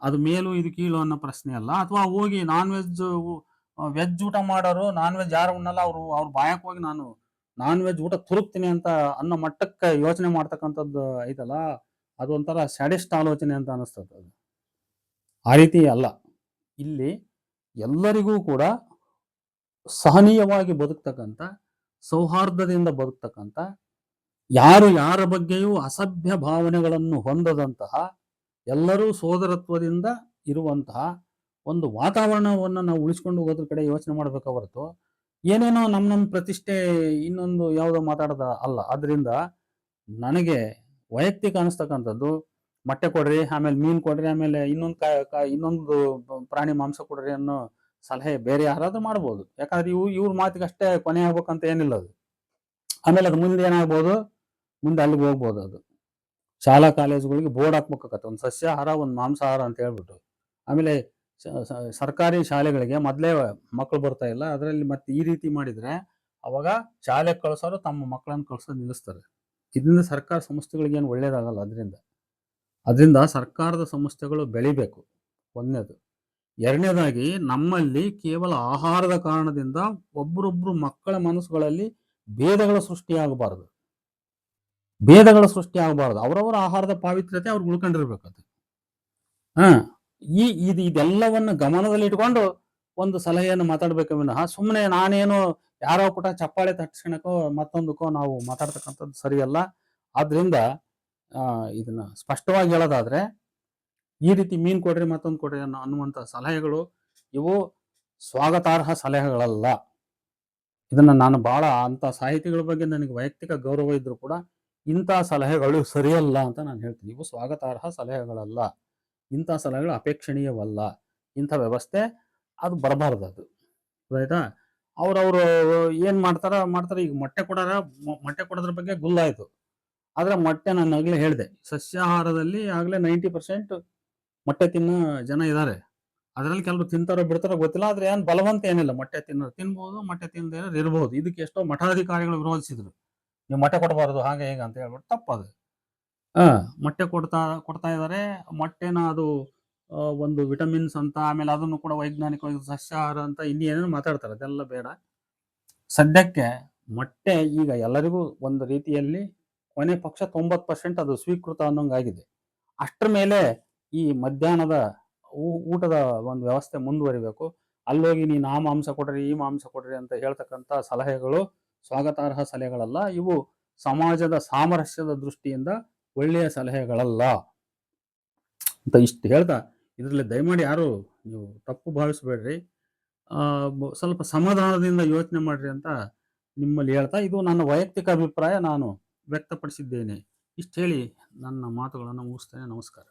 ಅದು ಮೇಲು ಇದು ಕೀಳು ಅನ್ನೋ ಪ್ರಶ್ನೆ ಅಲ್ಲ. ಅಥವಾ ಹೋಗಿ ವೆಜ್ ಊಟ ಮಾಡೋರು ನಾನ್ ವೆಜ್ ಯಾರು ಉಣ್ಣಲ್ಲ ಅವ್ರ ಬಾಯಕ್ ಹೋಗಿ ನಾನು ನಾನ್ ವೆಜ್ ಊಟ ತುರುಕ್ತೀನಿ ಅಂತ ಅನ್ನೋ ಮಟ್ಟಕ್ಕೆ ಯೋಚನೆ ಮಾಡ್ತಕ್ಕಂಥದ್ದು ಐತಲ್ಲ, ಅದು ಒಂಥರ ಸ್ಯಾಡಿಸ್ಟ್ ಆಲೋಚನೆ ಅಂತ ಅನಿಸ್ತದೆ. ಅದು ಆ ರೀತಿ ಅಲ್ಲ. ಇಲ್ಲಿ ಎಲ್ಲರಿಗೂ ಕೂಡ ಸಹನೀಯವಾಗಿ ಬದುಕ್ತಕ್ಕಂಥ, ಸೌಹಾರ್ದದಿಂದ ಬದುಕ್ತಕ್ಕಂಥ, ಯಾರು ಯಾರ ಬಗ್ಗೆಯೂ ಅಸಭ್ಯ ಭಾವನೆಗಳನ್ನು ಹೊಂದದಂತಹ, ಎಲ್ಲರೂ ಸೋದರತ್ವದಿಂದ ಇರುವಂತಹ ಒಂದು ವಾತಾವರಣವನ್ನು ನಾವು ಉಳಿಸ್ಕೊಂಡು ಹೋಗೋದ್ರ ಕಡೆ ಯೋಚನೆ ಮಾಡಬೇಕ ಹೊರತು ಏನೇನೋ ನಮ್ಮ ಪ್ರತಿಷ್ಠೆ ಇನ್ನೊಂದು ಯಾವುದೋ ಮಾತಾಡೋದ ಅಲ್ಲ. ಆದ್ರಿಂದ ನನಗೆ ವೈಯಕ್ತಿಕ ಅನಿಸ್ತಕ್ಕಂಥದ್ದು, ಮೊಟ್ಟೆ ಕೊಡ್ರಿ, ಆಮೇಲೆ ಮೀನು ಕೊಡ್ರಿ, ಆಮೇಲೆ ಇನ್ನೊಂದು ಪ್ರಾಣಿ ಮಾಂಸ ಕೊಡ್ರಿ ಅನ್ನೋ ಸಲಹೆ ಬೇರೆ ಯಾರಾದ್ರೂ ಮಾಡ್ಬೋದು. ಯಾಕಂದ್ರೆ ಇವ್ರ ಮಾತಿಗೆ ಅಷ್ಟೇ ಕೊನೆ ಆಗ್ಬೇಕಂತ ಏನಿಲ್ಲ ಅದು. ಆಮೇಲೆ ಅದು ಮುಂದೆ ಏನಾಗ್ಬೋದು, ಮುಂದೆ ಅಲ್ಲಿಗೆ ಹೋಗ್ಬೋದು. ಅದು ಶಾಲಾ ಕಾಲೇಜುಗಳಿಗೆ ಬೋರ್ಡ್ ಹಾಕ್ಬೇಕಾಗತ್ತೆ, ಒಂದು ಸಸ್ಯಾಹಾರ ಒಂದು ಮಾಂಸಾಹಾರ ಅಂತ ಹೇಳ್ಬಿಟ್ಟು. ಆಮೇಲೆ ಸರ್ಕಾರಿ ಶಾಲೆಗಳಿಗೆ ಮೊದಲೇ ಮಕ್ಕಳು ಬರ್ತಾ ಇಲ್ಲ, ಅದರಲ್ಲಿ ಮತ್ತೆ ಈ ರೀತಿ ಮಾಡಿದ್ರೆ ಅವಾಗ ಶಾಲೆಗೆ ಕಳ್ಸೋರು ತಮ್ಮ ಮಕ್ಕಳನ್ನು ಕಳ್ಸೋದು ನಿಲ್ಲಿಸ್ತಾರೆ. ಇದರಿಂದ ಸರ್ಕಾರ ಸಂಸ್ಥೆಗಳಿಗೆ ಏನು ಒಳ್ಳೇದಾಗಲ್ಲ. ಅದರಿಂದ ಸರ್ಕಾರದ ಸಂಸ್ಥೆಗಳು ಬೆಳಿಬೇಕು, ಒಂದನೇದು. ಎರಡನೇದಾಗಿ ನಮ್ಮಲ್ಲಿ ಕೇವಲ ಆಹಾರದ ಕಾರಣದಿಂದ ಒಬ್ಬರೊಬ್ರು ಮಕ್ಕಳ ಮನಸ್ಸುಗಳಲ್ಲಿ ಭೇದಗಳ ಸೃಷ್ಟಿಯಾಗಬಾರದು. ಅವರವರ ಆಹಾರದ ಪಾವಿತ್ರ್ಯತೆ ಅವ್ರಿಗೆ ಉಳ್ಕೊಂಡಿರ್ಬೇಕದು. ಇದೆಲ್ಲವನ್ನ ಗಮನದಲ್ಲಿ ಇಟ್ಕೊಂಡು ಒಂದು ಸಲಹೆಯನ್ನು ಮಾತಾಡ್ಬೇಕು ವಿನಃ ಸುಮ್ಮನೆ ನಾನೇನು ಯಾರೋ ಪುಟ ಚಪ್ಪಾಳೆ ತಟ್ಸ್ಕೊಳಕೋ ಮತ್ತೊಂದಕ್ಕೋ ನಾವು ಮಾತಾಡ್ತಕ್ಕಂಥದ್ದು ಸರಿಯಲ್ಲ. ಆದ್ರಿಂದ ಇದನ್ನ ಸ್ಪಷ್ಟವಾಗಿ ಹೇಳೋದಾದ್ರೆ, ಈ ರೀತಿ ಮೀನು ಕೊಡ್ರಿ ಮತ್ತೊಂದು ಕೊಡ್ರಿ ಅನ್ನುವಂಥ ಸಲಹೆಗಳು ಇವು ಸ್ವಾಗತಾರ್ಹ ಸಲಹೆಗಳಲ್ಲ. ಇದನ್ನ ನಾನು ಬಹಳ ಅಂಥ ಸಾಹಿತಿಗಳ ಬಗ್ಗೆ ನನಗೆ ವೈಯಕ್ತಿಕ ಗೌರವ ಇದ್ರೂ ಕೂಡ ಇಂಥ ಸಲಹೆಗಳು ಸರಿಯಲ್ಲ ಅಂತ ನಾನು ಹೇಳ್ತೀನಿ. ಇವು ಸ್ವಾಗತಾರ್ಹ ಸಲಹೆಗಳಲ್ಲ, ಇಂಥ ಸಲಹೆಗಳು ಅಪೇಕ್ಷಣೀಯವಲ್ಲ. ಇಂಥ ವ್ಯವಸ್ಥೆ ಅದು ಬರಬಾರ್ದು. ಅದು ಆಯ್ತಾ? ಅವ್ರವ್ರು ಏನ್ ಮಾಡ್ತಾರೆ. ಈಗ ಮೊಟ್ಟೆ ಕೊಡೋದ್ರ ಬಗ್ಗೆ ಗುಲ್ಲಾಯ್ತು. ಆದ್ರೆ ಮೊಟ್ಟೆ ನಾನು ಆಗ್ಲೇ ಹೇಳಿದೆ, ಸಸ್ಯಾಹಾರದಲ್ಲಿ ಆಗ್ಲೇ 90% ಮೊಟ್ಟೆ ತಿನ್ನೋ ಜನ ಇದ್ದಾರೆ. ಅದರಲ್ಲಿ ಕೆಲವರು ತಿಂತಾರೋ ಬಿಡ್ತಾರೋ ಗೊತ್ತಿಲ್ಲ. ಆದ್ರೆ ಏನ್ ಬಲವಂತ ಏನಿಲ್ಲ, ಮೊಟ್ಟೆ ತಿನ್ಬೋದು, ಮೊಟ್ಟೆ ತಿನ್ನದೇ ಇರಬಹುದು. ಇದಕ್ಕೆ ಎಷ್ಟೋ ಮಠಾಧಿಕಾರಿಗಳು ವಿರೋಧಿಸಿದ್ರು, ನೀವು ಮೊಟ್ಟೆ ಕೊಡಬಾರದು ಹಾಗೆ ಹೇಗೆ ಅಂತ ಹೇಳ್ಬಿಟ್ಟು. ತಪ್ಪದು. ಮೊಟ್ಟೆ ಕೊಡ್ತಾ ಇದ್ದಾರೆ. ಮೊಟ್ಟೆನ ಅದು ಒಂದು ವಿಟಮಿನ್ಸ್ ಅಂತ, ಆಮೇಲೆ ಅದನ್ನು ಕೂಡ ವೈಜ್ಞಾನಿಕವಾಗಿ ಸಸ್ಯಾಹಾರ ಅಂತ ಇನ್ನೇನೇನು ಮಾತಾಡ್ತಾರೆ. ಅದೆಲ್ಲ ಬೇಡ. ಸದ್ಯಕ್ಕೆ ಮೊಟ್ಟೆ ಈಗ ಎಲ್ಲರಿಗೂ ಒಂದು ರೀತಿಯಲ್ಲಿ ಕೊನೆ ಪಕ್ಷ 90% ಅದು ಸ್ವೀಕೃತ ಅನ್ನೋಂಗಾಗಿದೆ. ಅಷ್ಟರ ಮೇಲೆ ಈ ಮಧ್ಯಾಹ್ನದ ಊಟದ ಒಂದು ವ್ಯವಸ್ಥೆ ಮುಂದುವರಿಬೇಕು. ಅಲ್ಲೋಗಿ ನೀನು ಆ ಮಾಂಸ ಕೊಡ್ರಿ, ಈ ಮಾಂಸ ಕೊಡ್ರಿ ಅಂತ ಹೇಳ್ತಕ್ಕಂಥ ಸಲಹೆಗಳು ಸ್ವಾಗತಾರ್ಹ ಸಲಹೆಗಳಲ್ಲ. ಇವು ಸಮಾಜದ ಸಾಮರಸ್ಯದ ದೃಷ್ಟಿಯಿಂದ ಒಳ್ಳೆಯ ಸಲಹೆಗಳಲ್ಲ ಅಂತ ಇಷ್ಟು ಹೇಳ್ತಾ, ಇದರಲ್ಲಿ ದಯಮಾಡಿ ಯಾರು ನೀವು ತಪ್ಪು ಭಾವಿಸಬೇಡ್ರಿ. ಸ್ವಲ್ಪ ಸಮಾಧಾನದಿಂದ ಯೋಚನೆ ಮಾಡ್ರಿ ಅಂತ ನಿಮ್ಮಲ್ಲಿ ಹೇಳ್ತಾ, ಇದು ನನ್ನ ವೈಯಕ್ತಿಕ ಅಭಿಪ್ರಾಯ, ನಾನು ವ್ಯಕ್ತಪಡಿಸಿದ್ದೇನೆ. ಇಷ್ಟು ಹೇಳಿ ನನ್ನ ಮಾತುಗಳನ್ನು ಮುಗಿಸ್ತೇನೆ. ನಮಸ್ಕಾರ.